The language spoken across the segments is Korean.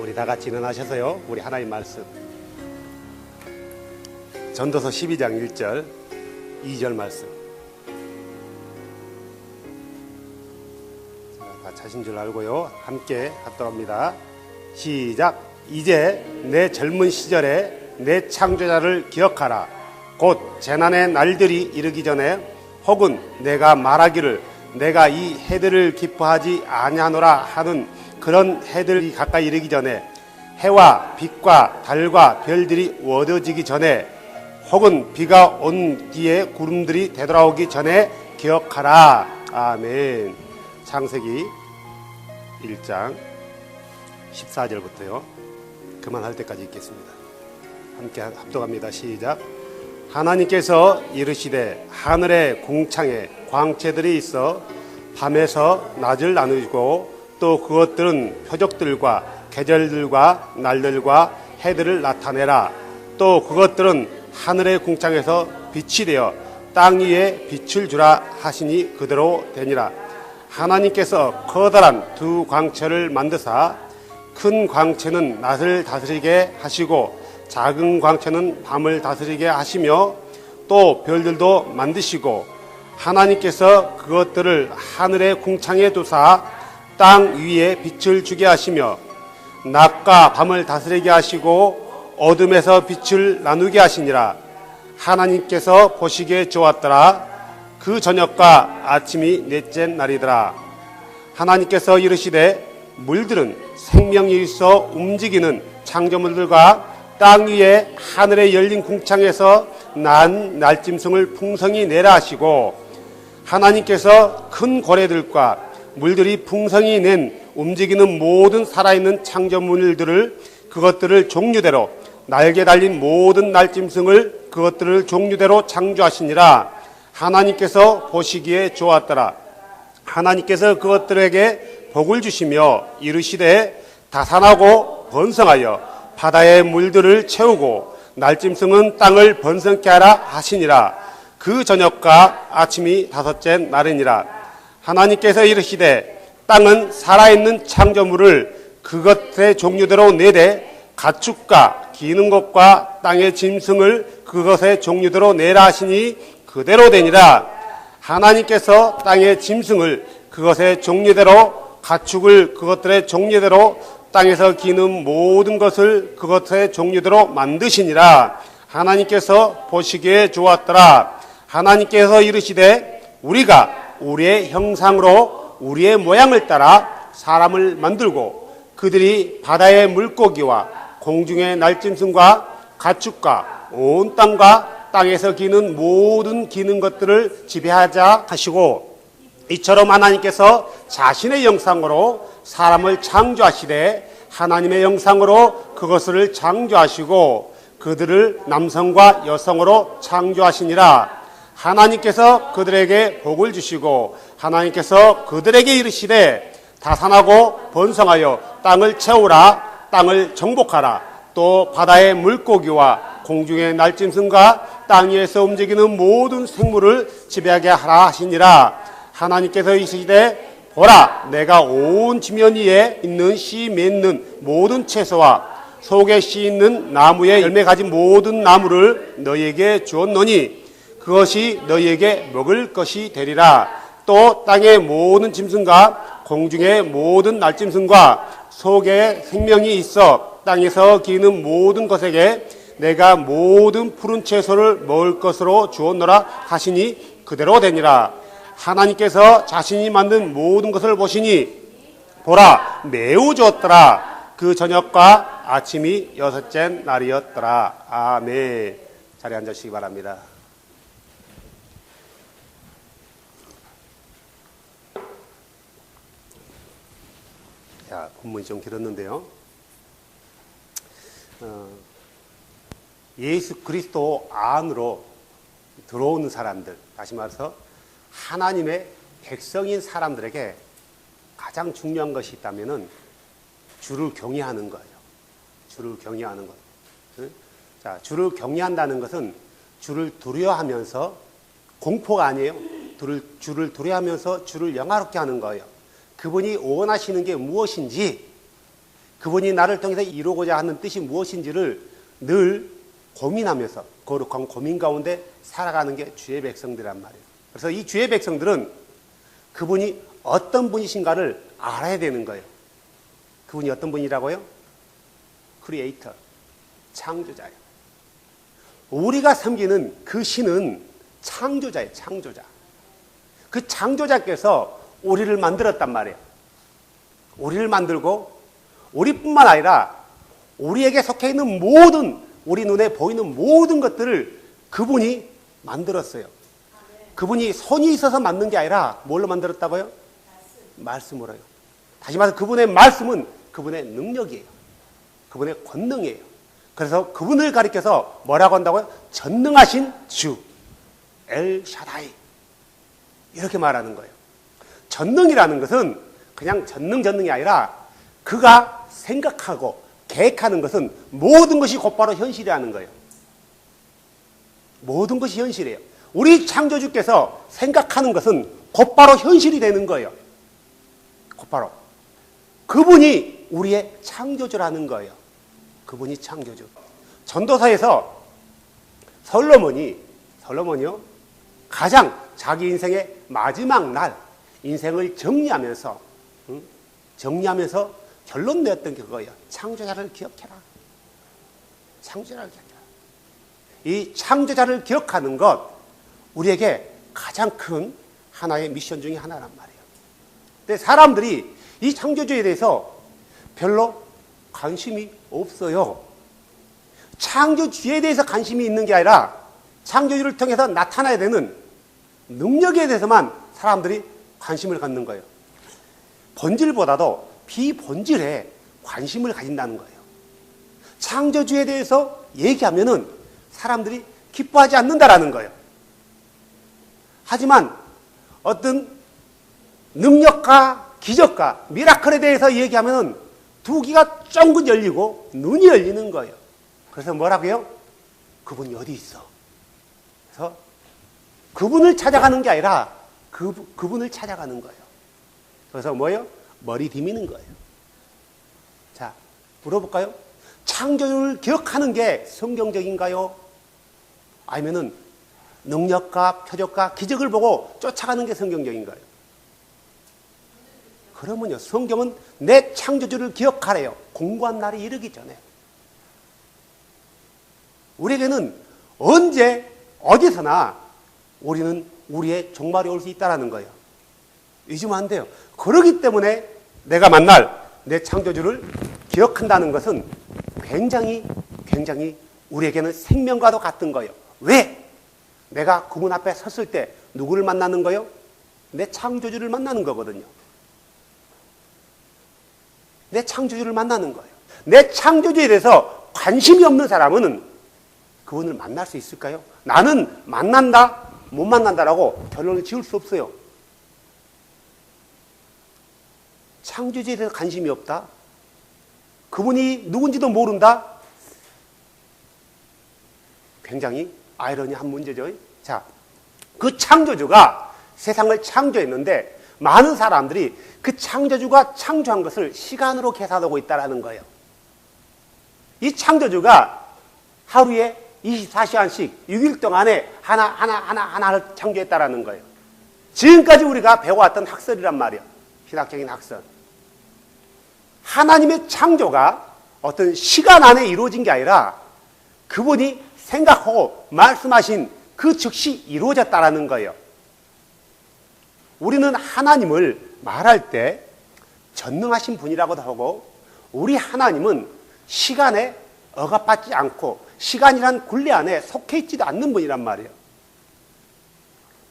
우리 다 같이 일어나셔서요, 우리 하나님 말씀 전도서 12장 1절 2절 말씀, 다 자신 줄 알고요, 함께 합독 합니다. 시작. 이제 내 젊은 시절에 내 창조자를 기억하라. 곧 재난의 날들이 이르기 전에, 혹은 내가 말하기를 내가 이 해들을 기뻐하지 아니하노라 하는 그런 해들이 가까이 이르기 전에, 해와 빛과 달과 별들이 얻어지기 전에, 혹은 비가 온 뒤에 구름들이 되돌아오기 전에 기억하라. 아멘. 창세기 1장 14절부터요. 그만할 때까지 읽겠습니다. 함께 합독합니다. 시작. 하나님께서 이르시되 하늘의 궁창에 광채들이 있어 밤에서 낮을 나누고, 또 그것들은 표적들과 계절들과 날들과 해들을 나타내라. 또 그것들은 하늘의 궁창에서 빛이 되어 땅 위에 빛을 주라 하시니 그대로 되니라. 하나님께서 커다란 두 광채를 만드사, 큰 광채는 낮을 다스리게 하시고 작은 광채는 밤을 다스리게 하시며, 또 별들도 만드시고, 하나님께서 그것들을 하늘의 궁창에 두사 땅 위에 빛을 주게 하시며, 낮과 밤을 다스리게 하시고 어둠에서 빛을 나누게 하시니라. 하나님께서 보시기에 좋았더라. 그 저녁과 아침이 넷째 날이더라. 하나님께서 이르시되 물들은 생명이 있어 움직이는 창조물들과 땅 위에 하늘에 열린 궁창에서 난 날짐승을 풍성히 내라 하시고, 하나님께서 큰 고래들과 물들이 풍성히 낸 움직이는 모든 살아있는 창조물들을, 그것들을 종류대로, 날개 달린 모든 날짐승을 그것들을 종류대로 창조하시니라. 하나님께서 보시기에 좋았더라. 하나님께서 그것들에게 복을 주시며 이르시되 다산하고 번성하여 바다의 물들을 채우고 날짐승은 땅을 번성케 하라 하시니라. 그 저녁과 아침이 다섯째 날이니라. 하나님께서 이르시되 땅은 살아있는 창조물을 그것의 종류대로 내되, 가축과 기는 것과 땅의 짐승을 그것의 종류대로 내라 하시니 그대로 되니라. 하나님께서 땅의 짐승을 그것의 종류대로, 가축을 그것들의 종류대로, 땅에서 기는 모든 것을 그것의 종류대로 만드시니라. 하나님께서 보시기에 좋았더라. 하나님께서 이르시되 우리가 우리의 형상으로 우리의 모양을 따라 사람을 만들고, 그들이 바다의 물고기와 공중의 날짐승과 가축과 온 땅과 땅에서 기는 모든 기는 것들을 지배하자 하시고, 이처럼 하나님께서 자신의 형상으로 사람을 창조하시되 하나님의 형상으로 그것을 창조하시고 그들을 남성과 여성으로 창조하시니라. 하나님께서 그들에게 복을 주시고 하나님께서 그들에게 이르시되 다산하고 번성하여 땅을 채우라. 땅을 정복하라. 또 바다의 물고기와 공중의 날짐승과 땅 위에서 움직이는 모든 생물을 지배하게 하라 하시니라. 하나님께서 이르시되 보라, 내가 온 지면 위에 있는 씨 맺는 모든 채소와 속에 씨 있는 나무에 열매 가진 모든 나무를 너희에게 주었노니 그것이 너희에게 먹을 것이 되리라. 또 땅의 모든 짐승과 공중의 모든 날짐승과 속에 생명이 있어 땅에서 기는 모든 것에게 내가 모든 푸른 채소를 먹을 것으로 주었노라 하시니 그대로 되니라. 하나님께서 자신이 만든 모든 것을 보시니 보라, 매우 좋았더라. 그 저녁과 아침이 여섯째 날이었더라. 아멘. 자리에 앉으시기 바랍니다. 자, 본문이 좀 길었는데요. 예수 그리스도 안으로 들어오는 사람들, 다시 말해서 하나님의 백성인 사람들에게 가장 중요한 것이 있다면은 주를 경외하는 거예요. 주를 경외하는 것. 자, 주를 경외한다는 것은 주를 두려워하면서, 공포가 아니에요. 주를 두려워하면서 주를 영화롭게 하는 거예요. 그분이 원하시는 게 무엇인지 그분이 나를 통해서 이루고자 하는 뜻이 무엇인지를 늘 고민하면서 거룩한 고민 가운데 살아가는 게 주의 백성들이란 말이에요. 그래서 이 주의 백성들은 그분이 어떤 분이신가를 알아야 되는 거예요. 그분이 어떤 분이라고요? 크리에이터, 창조자예요. 우리가 섬기는 그 신은 창조자예요. 창조자. 그 창조자께서 우리를 만들었단 말이에요. 우리를 만들고 우리뿐만 아니라 우리에게 속해 있는 모든, 우리 눈에 보이는 모든 것들을 그분이 만들었어요. 그분이 손이 있어서 만든 게 아니라 뭘로 만들었다고요? 말씀으로요. 다시 말해서 그분의 말씀은 그분의 능력이에요. 그분의 권능이에요. 그래서 그분을 가리켜서 뭐라고 한다고요? 전능하신 주, 엘샤다이. 이렇게 말하는 거예요. 전능이라는 것은 그냥 전능이 아니라 그가 생각하고 계획하는 것은 모든 것이 곧바로 현실이라는 거예요. 모든 것이 현실이에요. 우리 창조주께서 생각하는 것은 곧바로 현실이 되는 거예요. 곧바로. 그분이 우리의 창조주라는 거예요. 그분이 창조주. 전도서에서 솔로몬이요, 가장 자기 인생의 마지막 날, 인생을 정리하면서 결론 내었던 게 그거예요. 창조자를 기억해라. 창조자를 기억해라. 이 창조자를 기억하는 것, 우리에게 가장 큰 하나의 미션 중에 하나란 말이에요. 근데 사람들이 이 창조주에 대해서 별로 관심이 없어요. 창조주에 대해서 관심이 있는 게 아니라 창조주를 통해서 나타나야 되는 능력에 대해서만 사람들이 관심을 갖는 거예요. 본질보다도 비본질에 관심을 가진다는 거예요. 창조주에 대해서 얘기하면은 사람들이 기뻐하지 않는다라는 거예요. 하지만 어떤 능력과 기적과 미라클에 대해서 얘기하면은 두 귀가 쫑긋 열리고 눈이 열리는 거예요. 그래서 뭐라고요? 그분이 어디 있어? 그래서 그분을 찾아가는 게 아니라 그분을 찾아가는 거예요. 그래서 뭐예요? 머리 디미는 거예요. 자, 물어볼까요? 창조주를 기억하는 게 성경적인가요? 아니면은 능력과 표적과 기적을 보고 쫓아가는 게 성경적인가요? 그러면요, 성경은 내 창조주를 기억하래요. 공고한 날이 이르기 전에. 우리에게는 언제 어디서나 우리는 우리의 종말이 올 수 있다는 거예요. 잊으면 안 돼요. 그러기 때문에 내가 만날 내 창조주를 기억한다는 것은 굉장히 우리에게는 생명과도 같은 거예요. 왜? 내가 그분 앞에 섰을 때 누구를 만나는 거예요? 내 창조주를 만나는 거거든요. 내 창조주를 만나는 거예요. 내 창조주에 대해서 관심이 없는 사람은 그분을 만날 수 있을까요? 나는 만난다, 못 만난다라고 결론을 지을 수 없어요. 창조주에 대해서 관심이 없다? 그분이 누군지도 모른다? 굉장히 아이러니한 문제죠. 자, 그 창조주가 세상을 창조했는데 많은 사람들이 그 창조주가 창조한 것을 시간으로 계산하고 있다는 거예요. 이 창조주가 하루에 24시간씩 6일 동안에 하나를 창조했다는 거예요. 지금까지 우리가 배워왔던 학설이란 말이에요. 신학적인 학설. 하나님의 창조가 어떤 시간 안에 이루어진 게 아니라 그분이 생각하고 말씀하신 그 즉시 이루어졌다는 거예요. 우리는 하나님을 말할 때 전능하신 분이라고도 하고, 우리 하나님은 시간에 억압받지 않고 시간이란 굴레 안에 속해 있지도 않는 분이란 말이에요.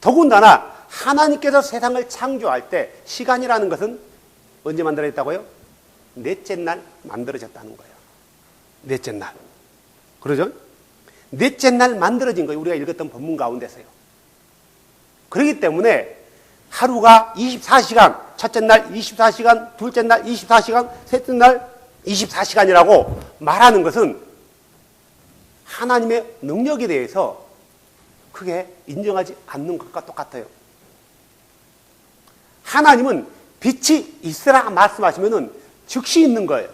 더군다나 하나님께서 세상을 창조할 때 시간이라는 것은 언제 만들어졌다고요? 넷째 날 만들어졌다는 거예요. 넷째 날. 그러죠? 넷째 날 만들어진 거예요. 우리가 읽었던 본문 가운데서요. 그렇기 때문에 하루가 24시간, 첫째 날 24시간, 둘째 날 24시간, 셋째 날 24시간이라고 말하는 것은 하나님의 능력에 대해서 크게 인정하지 않는 것과 똑같아요. 하나님은 빛이 있으라 말씀하시면은 즉시 있는 거예요.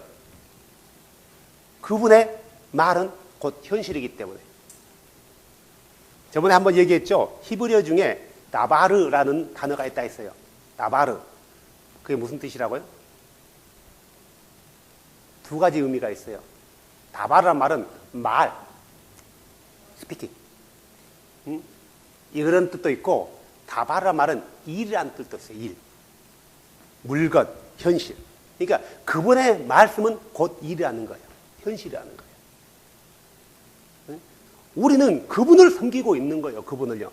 그분의 말은 곧 현실이기 때문에. 저번에 한번 얘기했죠. 히브리어 중에 나바르라는 단어가 있다 했어요. 나바르. 그게 무슨 뜻이라고요? 두 가지 의미가 있어요. 나바르란 말은 말, 스피킹. 이런 뜻도 있고, 다바르란 말은 일이라는 뜻도 있어요. 일. 물건, 현실. 그러니까 그분의 말씀은 곧 일이라는 거예요. 현실이라는 거예요. 우리는 그분을 섬기고 있는 거예요. 그분을요.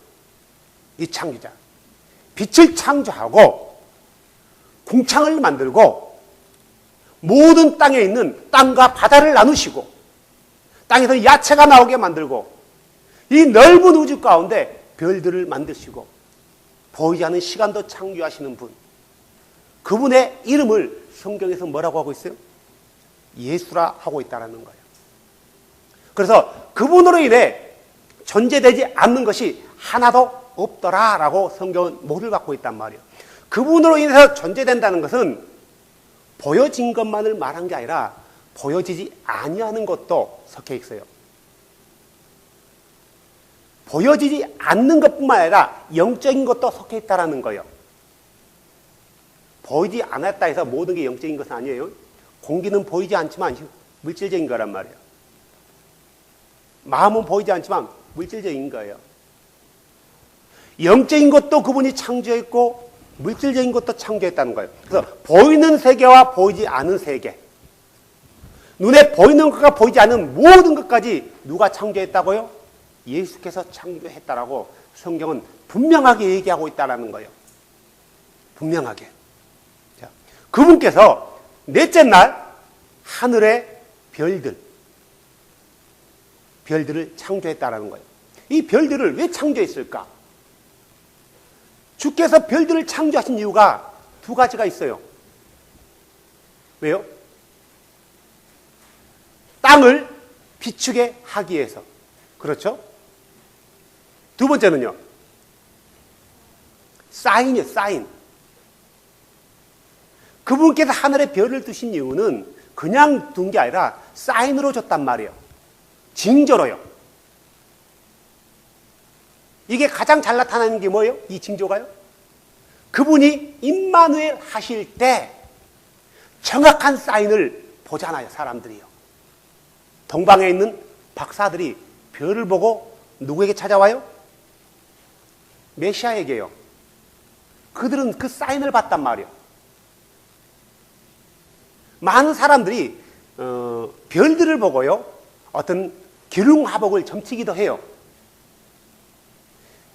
이 창조자. 빛을 창조하고 궁창을 만들고 모든 땅에 있는 땅과 바다를 나누시고 땅에서 야채가 나오게 만들고 이 넓은 우주 가운데 별들을 만드시고 보이지 않는 시간도 창조하시는 분. 그분의 이름을 성경에서 뭐라고 하고 있어요? 예수라 하고 있다는 거예요. 그래서 그분으로 인해 존재되지 않는 것이 하나도 없더라라고 성경은 모를 갖고 있단 말이에요. 그분으로 인해서 존재된다는 것은 보여진 것만을 말한 게 아니라 보여지지 아니하는 것도 섞여 있어요. 보여지지 않는 것뿐만 아니라 영적인 것도 섞여 있다는 거예요. 보이지 않았다 해서 모든 게 영적인 것은 아니에요. 공기는 보이지 않지만 물질적인 거란 말이에요. 마음은 보이지 않지만 물질적인 거예요. 영적인 것도 그분이 창조했고 물질적인 것도 창조했다는 거예요. 그래서 보이는 세계와 보이지 않은 세계, 눈에 보이는 것과 보이지 않는 모든 것까지 누가 창조했다고요? 예수께서 창조했다라고 성경은 분명하게 얘기하고 있다는 거예요. 분명하게. 자, 그분께서 넷째 날 하늘의 별들을 창조했다라는 거예요. 이 별들을 왜 창조했을까? 주께서 별들을 창조하신 이유가 두 가지가 있어요. 왜요? 땅을 비추게 하기 위해서. 그렇죠? 두 번째는요. 사인이에요. 사인. 그분께서 하늘에 별을 두신 이유는 그냥 둔 게 아니라 사인으로 줬단 말이에요. 징조로요. 이게 가장 잘 나타나는 게 뭐예요? 이 징조가요? 그분이 임마누엘 하실 때 정확한 사인을 보잖아요. 사람들이요. 동방에 있는 박사들이 별을 보고 누구에게 찾아와요? 메시아에게요. 그들은 그 사인을 봤단 말이에요. 많은 사람들이 별들을 보고요. 어떤 기륭화복을 점치기도 해요.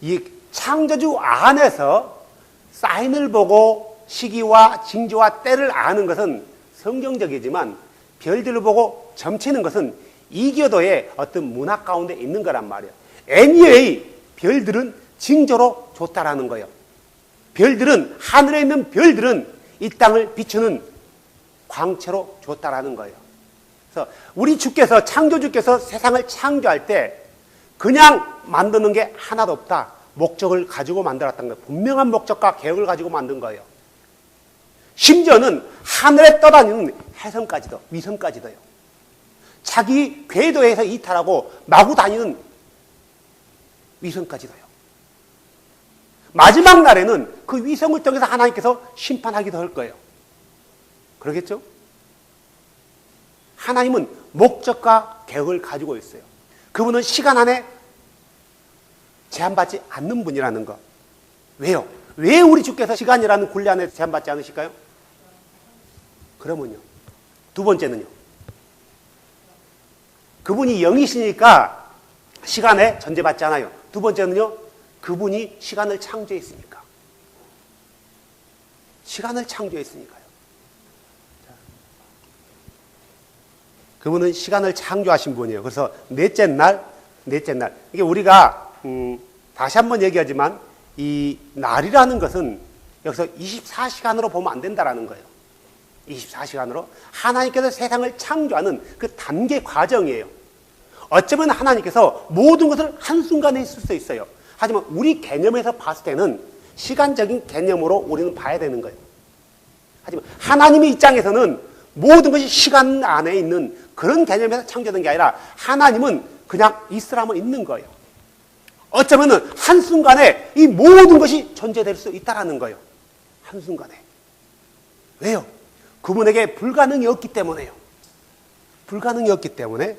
이 창조주 안에서 사인을 보고 시기와 징조와 때를 아는 것은 성경적이지만 별들을 보고 점치는 것은 이교도의 어떤 문화 가운데 있는 거란 말이에요. anyway, 별들은 징조로 좋다라는 거예요. 별들은, 하늘에 있는 별들은 이 땅을 비추는 광채로 좋다라는 거예요. 그래서 우리 주께서, 창조주께서 세상을 창조할 때 그냥 만드는 게 하나도 없다. 목적을 가지고 만들었다는 거예요. 분명한 목적과 계획을 가지고 만든 거예요. 심지어는 하늘에 떠다니는 해성까지도, 위성까지도요. 자기 궤도에서 이탈하고 마구 다니는 위성까지도요. 마지막 날에는 그 위성을 통해서 하나님께서 심판하기도 할 거예요. 그러겠죠? 하나님은 목적과 계획을 가지고 있어요. 그분은 시간 안에 제한받지 않는 분이라는 것. 왜요? 왜 우리 주께서 시간이라는 굴레 안에 제한받지 않으실까요? 그러면요. 두 번째는요. 그분이 영이시니까 시간에 전제받지 않아요. 두 번째는요. 그분이 시간을 창조했으니까. 시간을 창조했으니까요. 그분은 시간을 창조하신 분이에요. 그래서 넷째 날. 이게 우리가 다시 한번 얘기하지만 이 날이라는 것은 여기서 24시간으로 보면 안 된다라는 거예요. 24시간으로 하나님께서 세상을 창조하는 그 단계 과정이에요. 어쩌면 하나님께서 모든 것을 한순간에 했을 수 있어요. 하지만 우리 개념에서 봤을 때는 시간적인 개념으로 우리는 봐야 되는 거예요. 하지만 하나님의 입장에서는 모든 것이 시간 안에 있는 그런 개념에서 창조된 게 아니라 하나님은 그냥 있으라면 있는 거예요. 어쩌면은 한순간에 이 모든 것이 존재될 수 있다라는 거예요. 한순간에. 왜요? 그분에게 불가능이 없기 때문에요. 불가능이 없기 때문에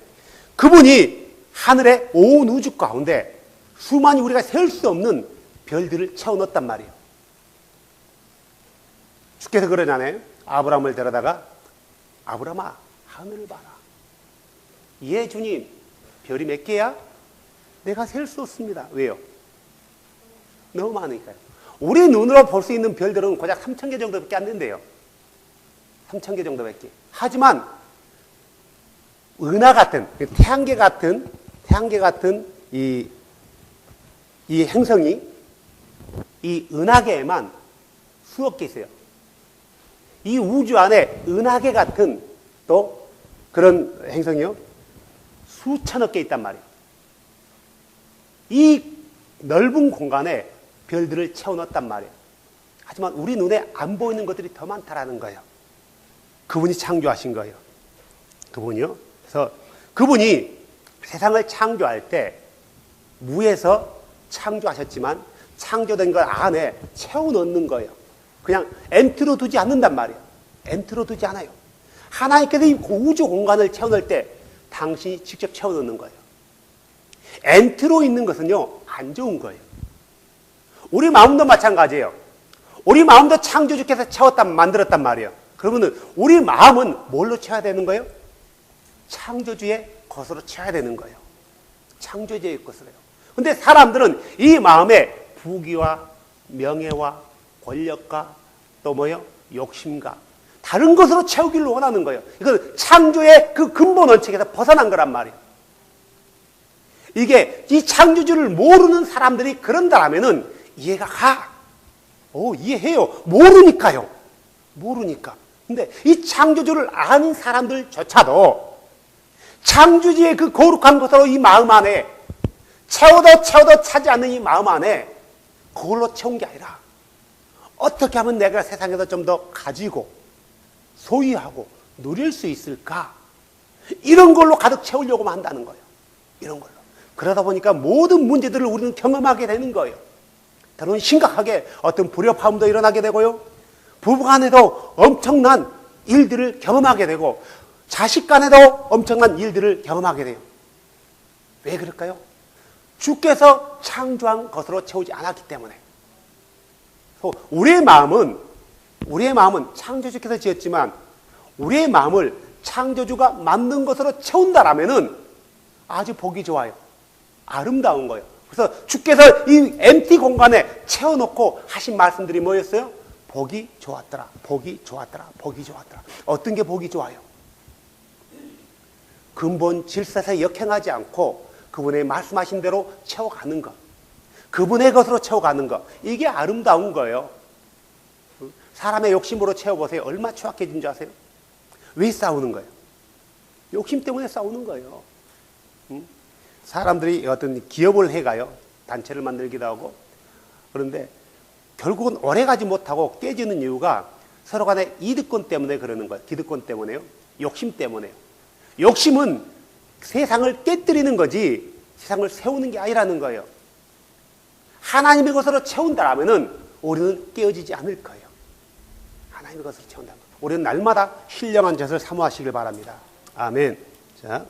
그분이 하늘의 온 우주 가운데 수많이 우리가 셀 수 없는 별들을 채워넣었단 말이에요. 주께서 그러잖아요. 아브라함을 데려다가 아브라함아 하늘을 봐라. 예 주님, 별이 몇 개야? 내가 셀 수 없습니다. 왜요? 너무 많으니까요. 우리 눈으로 볼 수 있는 별들은 고작 3,000개 정도밖에 안 된대요. 3,000개 정도밖에. 하지만 은하 같은, 태양계 같은 이 행성이 이 은하계에만 수억 개 있어요. 이 우주 안에 은하계 같은 또 그런 행성이요. 수천억 개 있단 말이에요. 이 넓은 공간에 별들을 채워넣었단 말이에요. 하지만 우리 눈에 안 보이는 것들이 더 많다라는 거예요. 그분이 창조하신 거예요. 그분이요. 그래서 그분이 세상을 창조할 때 무에서 창조하셨지만 창조된 것 안에 채워넣는 거예요. 그냥 엔트로 두지 않는단 말이에요. 엔트로 두지 않아요. 하나님께서 이 우주 공간을 채워넣을 때 당신이 직접 채워넣는 거예요. 엔트로 있는 것은요, 안 좋은 거예요. 우리 마음도 마찬가지예요. 우리 마음도 창조주께서 만들었단 말이에요. 그러면은 우리 마음은 뭘로 채워야 되는 거예요? 창조주의 것으로 채워야 되는 거예요. 창조주의 것으로요. 근데 사람들은 이 마음에 부귀와 명예와 권력과 또 뭐요? 욕심과 다른 것으로 채우기를 원하는 거예요. 이건 창조의 그 근본 원칙에서 벗어난 거란 말이에요. 이게 이 창조주를 모르는 사람들이 그런다라면은 이해가 가. 이해해요. 모르니까요. 모르니까. 근데 이 창조주를 아는 사람들조차도 창조주의 그 거룩한 것으로 이 마음 안에 채워도 차지 않는 이 마음 안에 그걸로 채운 게 아니라 어떻게 하면 내가 세상에서 좀 더 가지고 소유하고 누릴 수 있을까? 이런 걸로 가득 채우려고만 한다는 거예요. 이런 걸로. 그러다 보니까 모든 문제들을 우리는 경험하게 되는 거예요. 때로는 심각하게 어떤 불협화음도 일어나게 되고요. 부부간에도 엄청난 일들을 경험하게 되고 자식 간에도 엄청난 일들을 경험하게 돼요. 왜 그럴까요? 주께서 창조한 것으로 채우지 않았기 때문에. 우리의 마음은 창조주께서 지었지만 우리의 마음을 창조주가 만든 것으로 채운다라면은 아주 보기 좋아요. 아름다운 거예요. 그래서 주께서 이 MT 공간에 채워놓고 하신 말씀들이 뭐였어요? 보기 좋았더라. 보기 좋았더라. 보기 좋았더라. 어떤 게 보기 좋아요? 근본 질서에서 역행하지 않고 그분의 말씀하신 대로 채워가는 것. 그분의 것으로 채워가는 것. 이게 아름다운 거예요. 사람의 욕심으로 채워보세요. 얼마나 추악해진 줄 아세요? 왜 싸우는 거예요? 욕심 때문에 싸우는 거예요. 사람들이 어떤 기업을 해가요. 단체를 만들기도 하고. 그런데 결국은 오래가지 못하고 깨지는 이유가 서로 간의 이득권 때문에 그러는 거예요. 기득권 때문에요. 욕심 때문에요. 욕심은 세상을 깨뜨리는 거지 세상을 세우는 게 아니라는 거예요. 하나님의 것으로 채운다면은 우리는 깨어지지 않을 거예요. 하나님의 것으로 채운다면 우리는 날마다 신령한 젖을 사모하시길 바랍니다. 아멘. 자,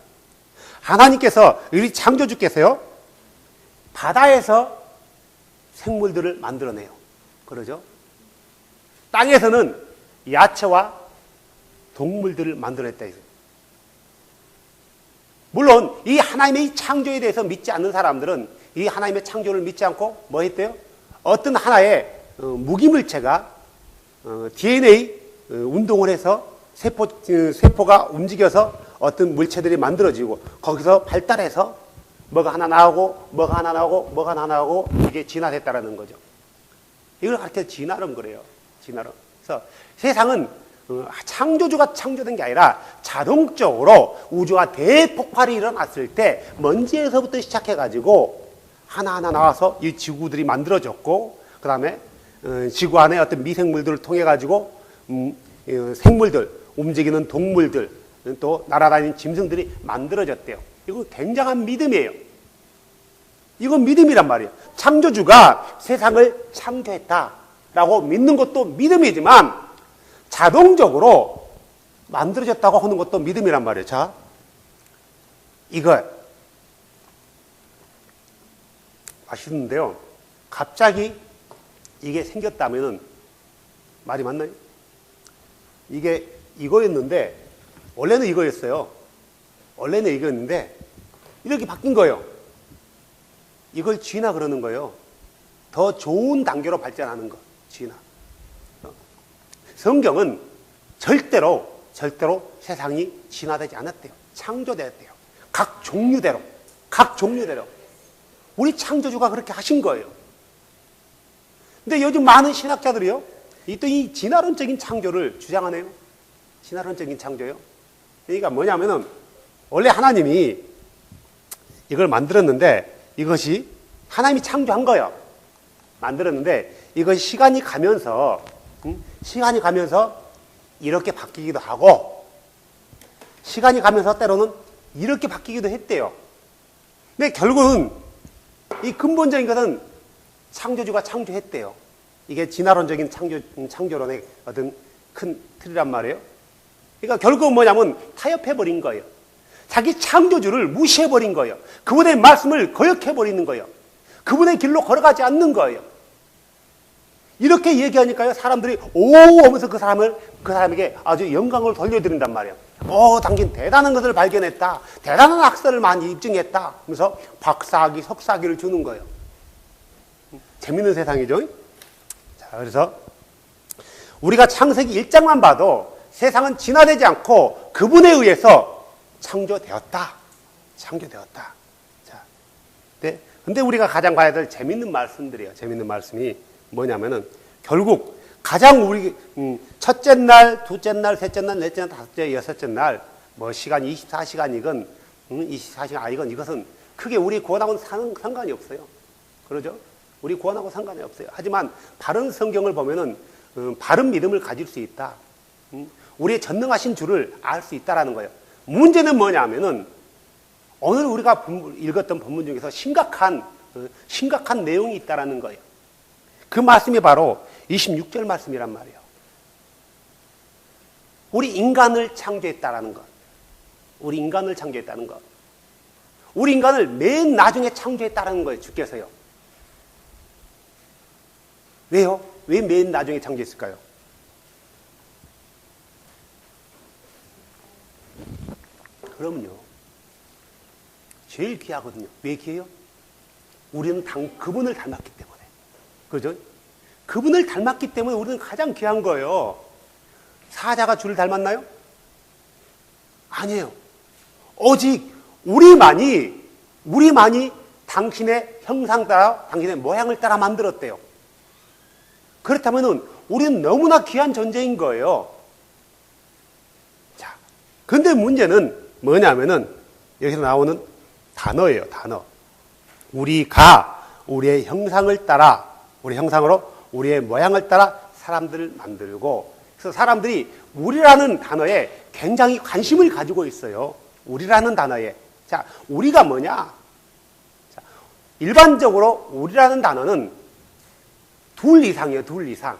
하나님께서 우리 창조주께서요 바다에서 생물들을 만들어내요. 그러죠? 땅에서는 야채와 동물들을 만들어냈다. 물론 이 하나님의 창조에 대해서 믿지 않는 사람들은 이 하나님의 창조를 믿지 않고 뭐 했대요? 어떤 하나의 무기물체가 DNA 운동을 해서 세포가 움직여서 어떤 물체들이 만들어지고 거기서 발달해서 뭐가 하나 나오고 뭐가 하나 나오고 뭐가 하나 나오고 이게 진화됐다라는 거죠. 이걸 가르쳐서 진화론 그래요. 진화론. 그래서 세상은 창조주가 창조된 게 아니라 자동적으로 우주가 대폭발이 일어났을 때 먼지에서부터 시작해가지고 하나하나 나와서 이 지구들이 만들어졌고 그 다음에 지구 안에 어떤 미생물들을 통해 가지고 생물들, 움직이는 동물들, 또 날아다니는 짐승들이 만들어졌대요. 이거 굉장한 믿음이에요. 이건 믿음이란 말이에요. 창조주가 세상을 창조했다라고 믿는 것도 믿음이지만 자동적으로 만들어졌다고 하는 것도 믿음이란 말이에요. 자, 이거 맛있는데요. 갑자기 이게 생겼다면은 말이 맞나요? 이게 이거였는데 원래는 이거였어요. 원래는 이거였는데 이렇게 바뀐 거예요. 이걸 진화 그러는 거예요. 더 좋은 단계로 발전하는 거. 진화. 성경은 절대로 세상이 진화되지 않았대요. 창조되었대요. 각 종류대로. 우리 창조주가 그렇게 하신 거예요. 근데 요즘 많은 신학자들이요. 또 이 진화론적인 창조를 주장하네요. 진화론적인 창조요. 그러니까 뭐냐면은 원래 하나님이 이걸 만들었는데 이것이 하나님이 창조한 거예요. 만들었는데 이것이 시간이 가면서 이렇게 바뀌기도 하고 시간이 가면서 때로는 이렇게 바뀌기도 했대요. 근데 결국은 이 근본적인 것은 창조주가 창조했대요. 이게 진화론적인 창조론의 어떤 큰 틀이란 말이에요. 그러니까 결국은 뭐냐면 타협해버린 거예요. 자기 창조주를 무시해버린 거예요. 그분의 말씀을 거역해버리는 거예요. 그분의 길로 걸어가지 않는 거예요. 이렇게 얘기하니까요, 사람들이 오 하면서 그 사람에게 아주 영광을 돌려드린단 말이에요. 오, 당신 대단한 것을 발견했다. 대단한 학설을 많이 입증했다. 하면서 박사학위, 석사학위를 주는 거예요. 재밌는 세상이죠. 자, 그래서 우리가 창세기 1장만 봐도 세상은 진화되지 않고 그분에 의해서 창조되었다. 자, 근데 우리가 가장 봐야 될 재밌는 말씀들이에요. 재밌는 말씀이 뭐냐면은 결국 가장 우리 첫째 날, 둘째 날, 셋째 날, 넷째 날, 다섯째, 여섯째 날 뭐 시간 24시간이건 24시간 아니건 이것은 크게 우리 구원하고는 상관이 없어요. 그러죠? 우리 구원하고 상관이 없어요. 하지만 바른 성경을 보면은 바른 믿음을 가질 수 있다. 우리의 전능하신 주를 알 수 있다라는 거예요. 문제는 뭐냐면은 오늘 우리가 읽었던 본문 중에서 심각한 내용이 있다라는 거예요. 그 말씀이 바로 26절 말씀이란 말이에요. 우리 인간을 창조했다라는 것. 우리 인간을 창조했다는 것. 우리 인간을 맨 나중에 창조했다라는 거예요. 주께서요. 왜요? 왜 맨 나중에 창조했을까요? 그럼요. 제일 귀하거든요. 왜 귀해요? 우리는 그분을 닮았기 때문에. 그죠? 그분을 닮았기 때문에 우리는 가장 귀한 거예요. 사자가 주를 닮았나요? 아니에요. 오직 우리만이 당신의 형상 따라, 당신의 모양을 따라 만들었대요. 그렇다면 우리는 너무나 귀한 존재인 거예요. 자, 근데 문제는 뭐냐면은 여기서 나오는 단어예요, 단어. 우리가 우리의 형상을 따라, 우리 형상으로 우리의 모양을 따라 사람들을 만들고, 그래서 사람들이 우리라는 단어에 굉장히 관심을 가지고 있어요. 우리라는 단어에. 자, 우리가 뭐냐? 자, 일반적으로 우리라는 단어는 둘 이상이에요, 둘 이상.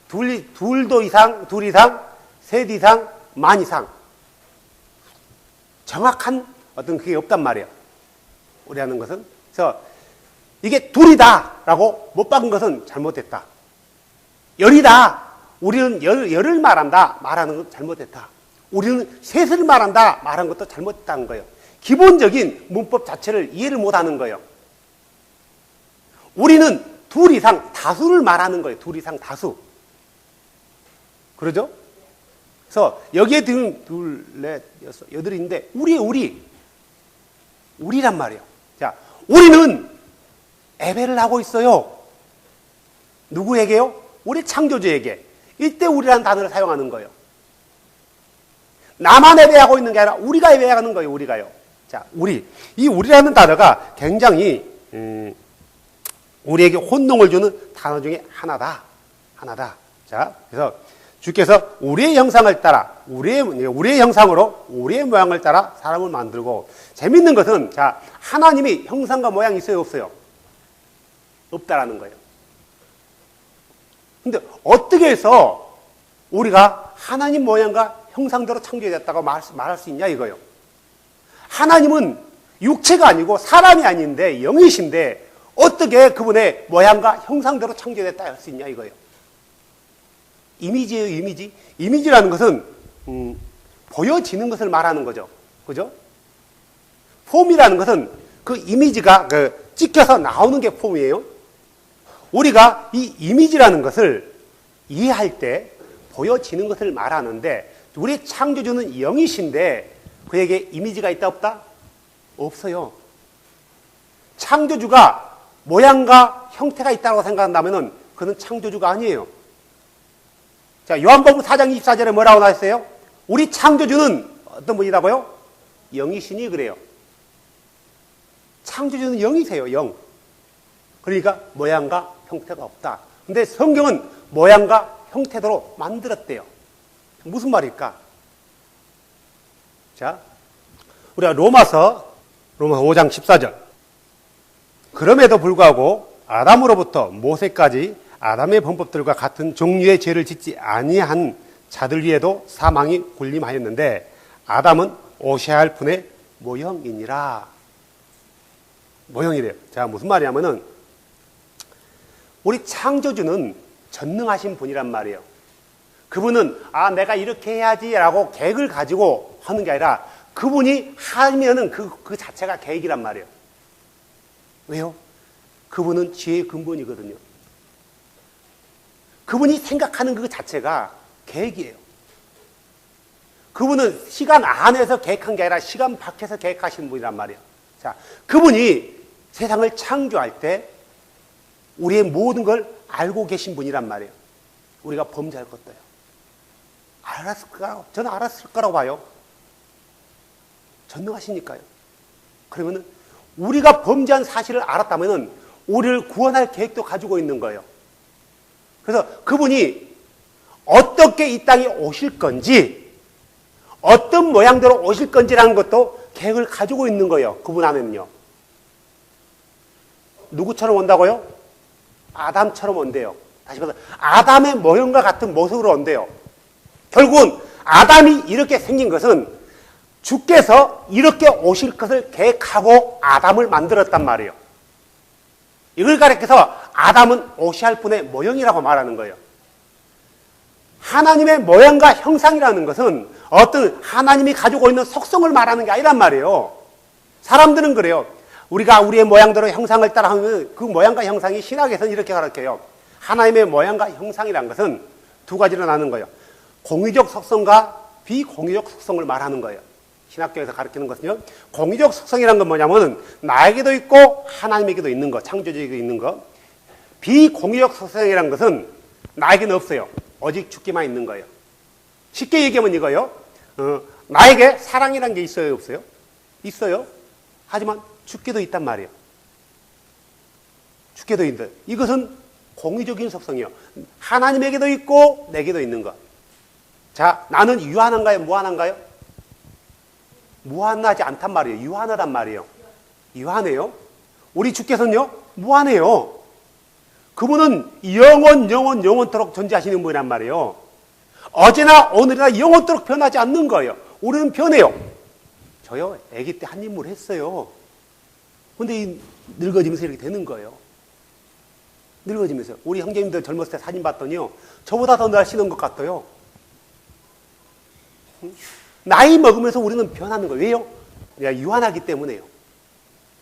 둘도 이상, 둘 이상, 셋 이상, 만 이상. 정확한 어떤 그게 없단 말이에요. 우리라는 것은. 그래서 이게 둘이다라고 못 박은 것은 잘못됐다. 열이다. 우리는 열을 말하는 건 잘못됐다. 우리는 셋을 말한다. 말한 것도 잘못됐다는 거예요. 기본적인 문법 자체를 이해를 못하는 거예요. 우리는 둘 이상 다수를 말하는 거예요. 둘 이상 다수. 그러죠? 그래서 여기에 둘, 넷, 여섯, 여덟인데 우리란 말이에요. 자, 우리는 예배를 하고 있어요. 누구에게요? 우리 창조주에게. 이때 우리라는 단어를 사용하는 거예요. 나만 예배하고 있는 게 아니라 우리가 예배하는 거예요. 우리가요. 자, 이 우리라는 단어가 굉장히 우리에게 혼동을 주는 단어 중에 하나다. 자, 그래서 주께서 우리의 형상을 따라 우리의 형상으로 우리의 모양을 따라 사람을 만들고, 재밌는 것은 자, 하나님이 형상과 모양이 있어요, 없어요? 없다라는 거예요. 근데 어떻게 해서 우리가 하나님 모양과 형상대로 창조됐다고 말할 수 있냐 이거예요. 하나님은 육체가 아니고 사람이 아닌데 영이신데 어떻게 그분의 모양과 형상대로 창조됐다 할 수 있냐 이거예요. 이미지예요, 이미지. 이미지라는 것은 보여지는 것을 말하는 거죠. 그죠? 폼이라는 것은 그 이미지가 찍혀서 나오는 게 폼이에요. 우리가 이 이미지라는 것을 이해할 때 보여지는 것을 말하는데, 우리 창조주는 영이신데 그에게 이미지가 있다 없다? 없어요. 창조주가 모양과 형태가 있다고 생각한다면 그는 창조주가 아니에요. 자, 요한복음 4장 24절에 뭐라고 나왔어요? 우리 창조주는 어떤 분이라고요? 영이시니 그래요. 창조주는 영이세요, 영. 그러니까 모양과 형태가 없다. 근데 성경은 모양과 형태대로 만들었대요. 무슨 말일까? 자, 우리가 로마서 5장 14절. 그럼에도 불구하고 아담으로부터 모세까지 아담의 범법들과 같은 종류의 죄를 짓지 아니한 자들 위에도 사망이 군림하였는데 아담은 오셔야 할 분의 모형이니라. 모형이래요. 자, 무슨 말이냐면은 우리 창조주는 전능하신 분이란 말이에요. 그분은 내가 이렇게 해야지라고 계획을 가지고 하는 게 아니라 그분이 하면은 그 자체가 계획이란 말이에요. 왜요? 그분은 지혜의 근본이거든요. 그분이 생각하는 그 자체가 계획이에요. 그분은 시간 안에서 계획한 게 아니라 시간 밖에서 계획하시는 분이란 말이에요. 자, 그분이 세상을 창조할 때 우리의 모든 걸 알고 계신 분이란 말이에요. 우리가 범죄할 것도요. 알았을까요? 저는 알았을 거라고 봐요. 전능하시니까요. 그러면 우리가 범죄한 사실을 알았다면 우리를 구원할 계획도 가지고 있는 거예요. 그래서 그분이 어떻게 이 땅에 오실 건지, 어떤 모양대로 오실 건지라는 것도 계획을 가지고 있는 거예요. 그분 안에는요. 누구처럼 온다고요? 아담처럼 온대요. 다시 말해서 아담의 모형과 같은 모습으로 온대요. 결국은 아담이 이렇게 생긴 것은 주께서 이렇게 오실 것을 계획하고 아담을 만들었단 말이에요. 이걸 가리켜서 아담은 오셔야 할 분의 모형이라고 말하는 거예요. 하나님의 모양과 형상이라는 것은 어떤 하나님이 가지고 있는 속성을 말하는 게 아니란 말이에요. 사람들은 그래요. 우리가 우리의 모양대로 형상을 따라하면 그 모양과 형상이 신학에서는 이렇게 가르쳐요. 하나님의 모양과 형상이라는 것은 두 가지로 나누는 거예요. 공의적 속성과 비공의적 속성을 말하는 거예요. 신학교에서 가르치는 것은요. 공의적 속성이라는 건 뭐냐면 나에게도 있고 하나님에게도 있는 거, 창조주에게도 있는 거. 비공의적 속성이라는 것은 나에게는 없어요. 오직 주께만 있는 거예요. 쉽게 얘기하면 이거예요. 나에게 사랑이라는 게 있어요, 없어요? 있어요. 하지만 주께도 있단 말이에요. 주께도 있는. 이것은 공의적인 속성이에요. 하나님에게도 있고 내게도 있는 것. 자, 나는 유한한가요? 무한한가요? 무한하지 않단 말이에요. 유한하단 말이에요. 유한해요. 우리 주께서는요, 무한해요. 그분은 영원토록 존재하시는 분이란 말이에요. 어제나 오늘이나 영원토록 변하지 않는 거예요. 우리는 변해요. 저요, 아기 때 한 인물 했어요. 근데 늙어지면서 이렇게 되는 거예요. 늙어지면서. 우리 형제님들 젊었을 때 사진 봤더니요, 저보다 더 날씬한 것 같아요. 나이 먹으면서 우리는 변하는 거예요. 왜요? 내가 유한하기 때문에요.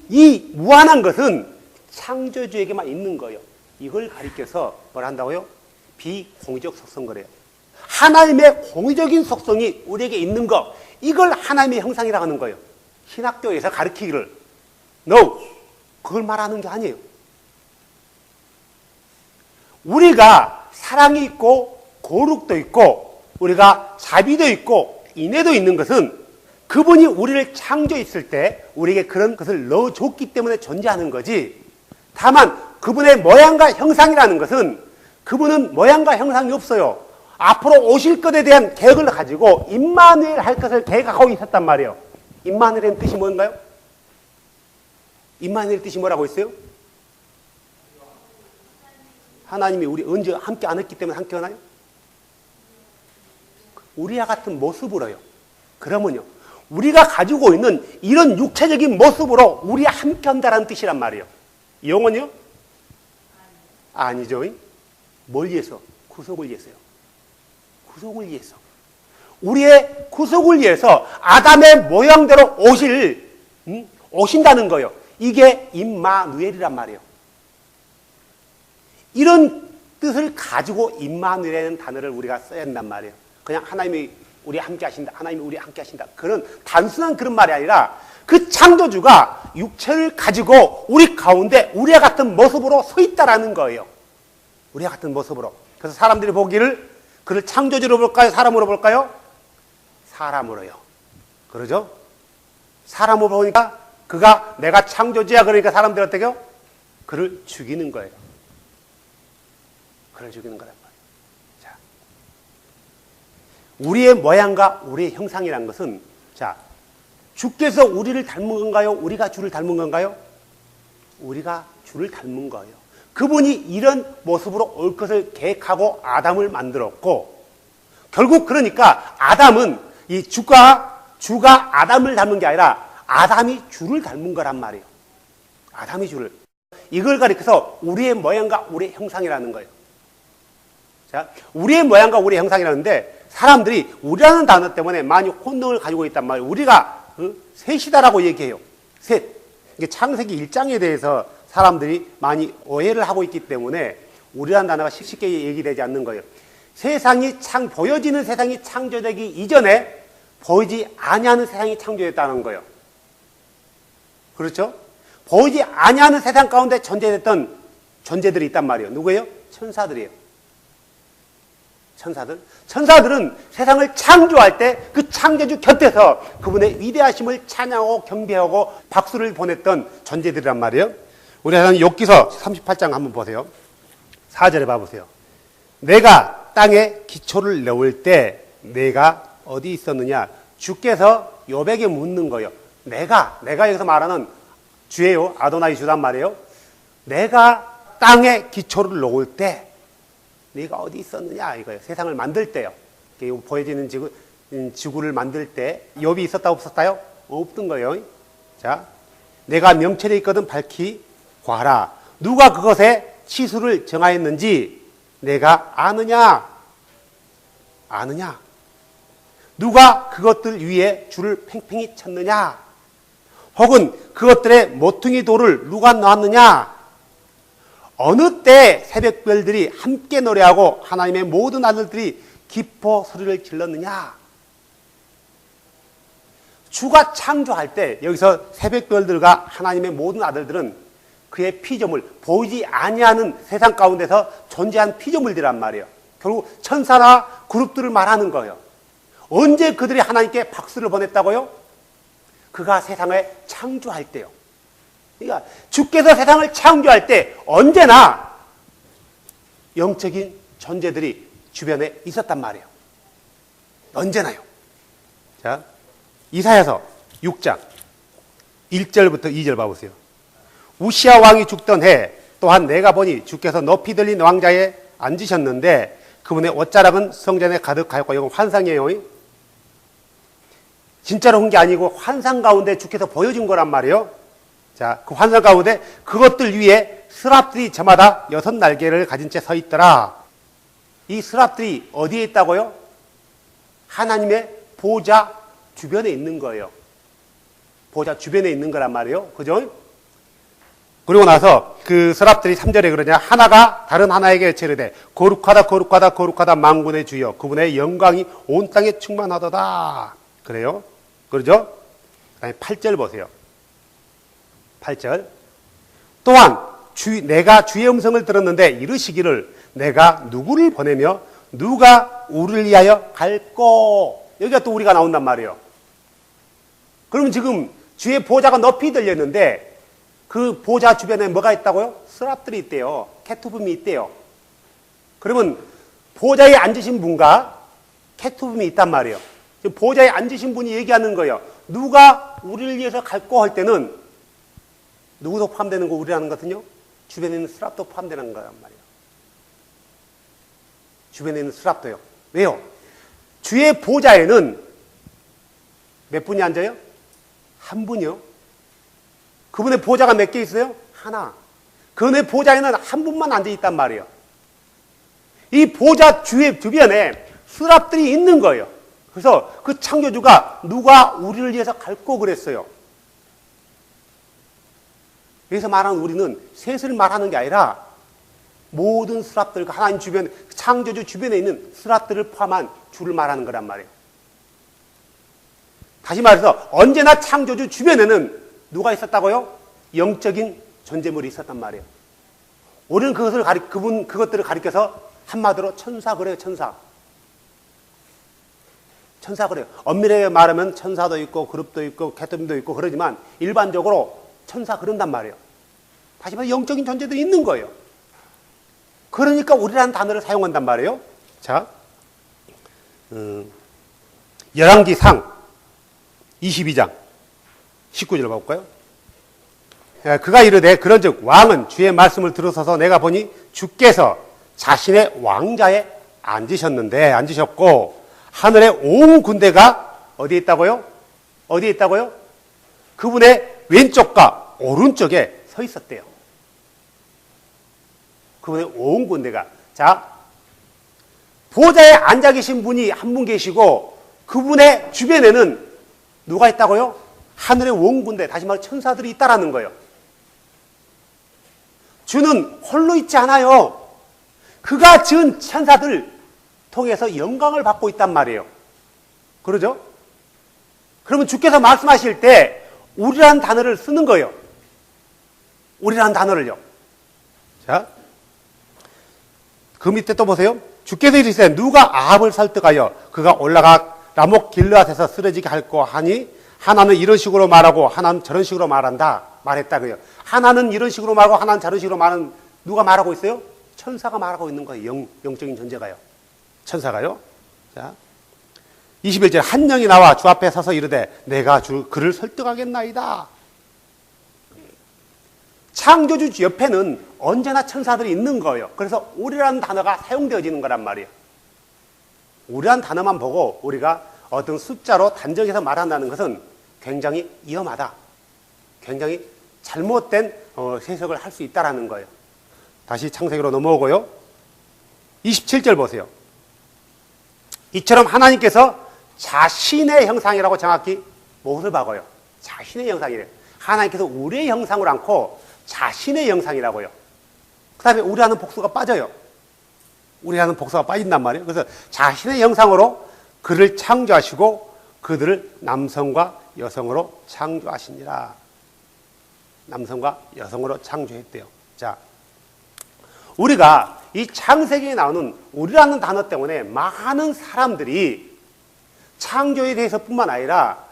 이 무한한 것은 창조주에게만 있는 거예요. 이걸 가리켜서 뭘 한다고요? 비공의적 속성 그래요. 하나님의 공의적인 속성이 우리에게 있는 거, 이걸 하나님의 형상이라고 하는 거예요. 신학교에서 가르치기를. No! 그걸 말하는 게 아니에요. 우리가 사랑이 있고 거룩도 있고 우리가 자비도 있고 인애도 있는 것은 그분이 우리를 창조했을 때 우리에게 그런 것을 넣어줬기 때문에 존재하는 거지. 다만 그분의 모양과 형상이라는 것은 그분은 모양과 형상이 없어요. 앞으로 오실 것에 대한 계획을 가지고 임마누엘 할 것을 계획하고 있었단 말이에요. 임마누엘의 뜻이 뭔가요? 임마누엘 뜻이 뭐라고 했어요? 하나님이 우리 언제 함께 안 했기 때문에 함께 하나요? 우리와 같은 모습으로요. 그러면요, 우리가 가지고 있는 이런 육체적인 모습으로 우리와 함께 한다는 뜻이란 말이에요. 영혼이요? 아니죠. 뭘 위해서? 구속을 위해서요. 구속을 위해서. 우리의 구속을 위해서 아담의 모양대로 오신다는 거예요. 이게 임마누엘이란 말이에요. 이런 뜻을 가지고 임마누엘이라는 단어를 우리가 써야 한단 말이에요. 그냥 하나님이 우리 함께 하신다, 하나님이 우리 함께 하신다, 그런 단순한 그런 말이 아니라 그 창조주가 육체를 가지고 우리 가운데 우리와 같은 모습으로 서 있다라는 거예요. 우리와 같은 모습으로. 그래서 사람들이 보기를 그를 창조주로 볼까요? 사람으로 볼까요? 사람으로요. 그러죠? 사람으로 보니까 그가 내가 창조주야, 그러니까 사람들이 어떻게 해요? 그를 죽이는 거예요. 그를 죽이는 거란 말이에요. 자, 우리의 모양과 우리의 형상이란 것은, 자, 주께서 우리를 닮은 건가요? 우리가 주를 닮은 건가요? 우리가 주를 닮은 거예요. 그분이 이런 모습으로 올 것을 계획하고 아담을 만들었고, 결국 그러니까 아담은 이 주가 아담을 닮은 게 아니라 아담이 주를 닮은 거란 말이에요. 아담이 주를. 이걸 가리켜서 우리의 모양과 우리의 형상이라는 거예요. 자, 우리의 모양과 우리의 형상이라는데 사람들이 우리라는 단어 때문에 많이 혼동을 가지고 있단 말이에요. 우리가 셋이다라고 얘기해요. 셋. 이게 창세기 1장에 대해서 사람들이 많이 오해를 하고 있기 때문에 우리라는 단어가 쉽게 얘기되지 않는 거예요. 보여지는 세상이 창조되기 이전에 보이지 아니하는 세상이 창조됐다는 거예요. 그렇죠? 보이지 아니하는 세상 가운데 존재됐던 존재들이 있단 말이에요. 누구예요? 천사들이에요. 천사들은 세상을 창조할 때 그 창조주 곁에서 그분의 위대하심을 찬양하고 경배하고 박수를 보냈던 존재들이란 말이에요. 우리 하나님 욥기서 38장 한번 보세요. 4절에 봐보세요. 내가 땅에 기초를 넣을 때 내가 어디 있었느냐? 주께서 욥에게 묻는 거예요. 내가 여기서 말하는 주예요. 아도나이 주단 말이에요. 내가 땅에 기초를 놓을 때 네가 어디 있었느냐 이거예요. 세상을 만들 때요. 보여지는 지구를 만들 때 욥이 있었다 없었다요? 없던 거예요. 자, 내가 명철에 있거든 밝히 구하라. 누가 그것에 치수를 정하였는지 내가 아느냐? 누가 그것들 위에 줄을 팽팽히 쳤느냐? 혹은 그것들의 모퉁이 돌을 누가 놓았느냐? 어느 때 새벽별들이 함께 노래하고 하나님의 모든 아들들이 기뻐 소리를 질렀느냐? 주가 창조할 때 여기서 새벽별들과 하나님의 모든 아들들은 그의 피조물, 보이지 아니하는 세상 가운데서 존재한 피조물들이란 말이에요. 결국 천사나 그룹들을 말하는 거예요. 언제 그들이 하나님께 박수를 보냈다고요? 그가 세상을 창조할 때요. 그러니까 주께서 세상을 창조할 때 언제나 영적인 존재들이 주변에 있었단 말이에요. 언제나요. 자, 이사야서 6장 1절부터 2절 봐보세요. 우시아 왕이 죽던 해 또한 내가 보니 주께서 높이 들린 왕자에 앉으셨는데 그분의 옷자락은 성전에 가득하였고, 이건 환상이에요. 진짜로 온 게 아니고 환상 가운데 주께서 보여준 거란 말이에요. 자, 그 환상 가운데 그것들 위에 스랍들이 저마다 6날개를 가진 채 서 있더라. 이 스랍들이 어디에 있다고요? 하나님의 보좌 주변에 있는 거예요. 보좌 주변에 있는 거란 말이에요. 그죠? 그리고 나서 그 스랍들이 3절에 그러냐? 하나가 다른 하나에게 외치르되 거룩하다 거룩하다 거룩하다 만군의 주여 그분의 영광이 온 땅에 충만하도다. 그래요? 그러죠? 그다음에 8절 보세요. 8절. 또한 내가 주의 음성을 들었는데 이르시기를 내가 누구를 보내며 누가 우리를 위하여 갈꼬. 여기가 또 우리가 나온단 말이에요. 그러면 지금 주의 보좌가 높이 들렸는데 그 보좌 주변에 뭐가 있다고요? 스랍들이 있대요. 케투빔이 있대요. 그러면 보좌에 앉으신 분과 케투빔이 있단 말이에요. 지금 보좌에 앉으신 분이 얘기하는 거예요. 누가 우리를 위해서 갈고 할 때는 누구도 포함되는 거 우리라는 것은요. 주변에 있는 스랍도 포함되는 거란 말이에요. 주변에 있는 스랍도요. 왜요? 주의 보좌에는 몇 분이 앉아요? 한 분이요. 그분의 보좌가 몇 개 있어요? 하나. 그분의 보좌에는 한 분만 앉아 있단 말이에요. 이 보좌 주변에 스랍들이 있는 거예요. 그래서 그 창조주가 누가 우리를 위해서 갈고 그랬어요. 여기서 말하는 우리는 셋을 말하는 게 아니라 모든 스랍들과 하나님 주변, 창조주 주변에 있는 스랍들을 포함한 주를 말하는 거란 말이에요. 다시 말해서 언제나 창조주 주변에는 누가 있었다고요? 영적인 존재물이 있었단 말이에요. 우리는 그것들을 가리켜서 한마디로 천사 그래요, 천사. 천사 그래요. 엄밀하게 말하면 천사도 있고, 그룹도 있고, 케토빔도 있고, 그러지만 일반적으로 천사 그런단 말이에요. 다시 말해 영적인 존재들이 있는 거예요. 그러니까 우리라는 단어를 사용한단 말이에요. 자, 열왕기상 22장 19절 볼까요? 그가 이르되 그런즉 왕은 주의 말씀을 들으소서 내가 보니 주께서 자신의 왕자에 앉으셨고 하늘의 온 군대가 어디에 있다고요? 어디에 있다고요? 그분의 왼쪽과 오른쪽에 서 있었대요. 그분의 온 군대가. 자, 보좌에 앉아 계신 분이 한 분 계시고 그분의 주변에는 누가 있다고요? 하늘의 온 군대, 다시 말해 천사들이 있다라는 거예요. 주는 홀로 있지 않아요. 그가 지은 천사들 통해서 영광을 받고 있단 말이에요. 그러죠? 그러면 주께서 말씀하실 때 우리라는 단어를 쓰는 거예요. 우리라는 단어를요. 자, 그 밑에 또 보세요. 주께서 이르시되 누가 아합을 설득하여 그가 올라가 라목 길르앗에서 쓰러지게 할고 하니 하나는 이런 식으로 말하고 하나는 저런 식으로 말한다 말했다 그래요. 하나는 이런 식으로 말하고 하나는 저런 식으로 말하는 누가 말하고 있어요? 천사가 말하고 있는 거예요. 영적인 존재가요. 천사가요. 자, 21절 한 영이 나와 주 앞에 서서 이르되 내가 그를 설득하겠나이다. 창조주 옆에는 언제나 천사들이 있는 거예요. 그래서 우리라는 단어가 사용되어지는 거란 말이에요. 우리라는 단어만 보고 우리가 어떤 숫자로 단정해서 말한다는 것은 굉장히 위험하다. 굉장히 잘못된 해석을 할 수 있다는 거예요. 다시 창세기로 넘어오고요. 27절 보세요. 이처럼 하나님께서 자신의 형상이라고 정확히 무엇을 박아요? 자신의 형상이래요. 하나님께서 우리의 형상을 않고 자신의 형상이라고요. 그 다음에 우리라는 복수가 빠져요. 우리라는 복수가 빠진단 말이에요. 그래서 자신의 형상으로 그를 창조하시고 그들을 남성과 여성으로 창조하시니라. 남성과 여성으로 창조했대요. 자, 우리가 이 창세기에 나오는 우리라는 단어 때문에 많은 사람들이 창조에 대해서뿐만 아니라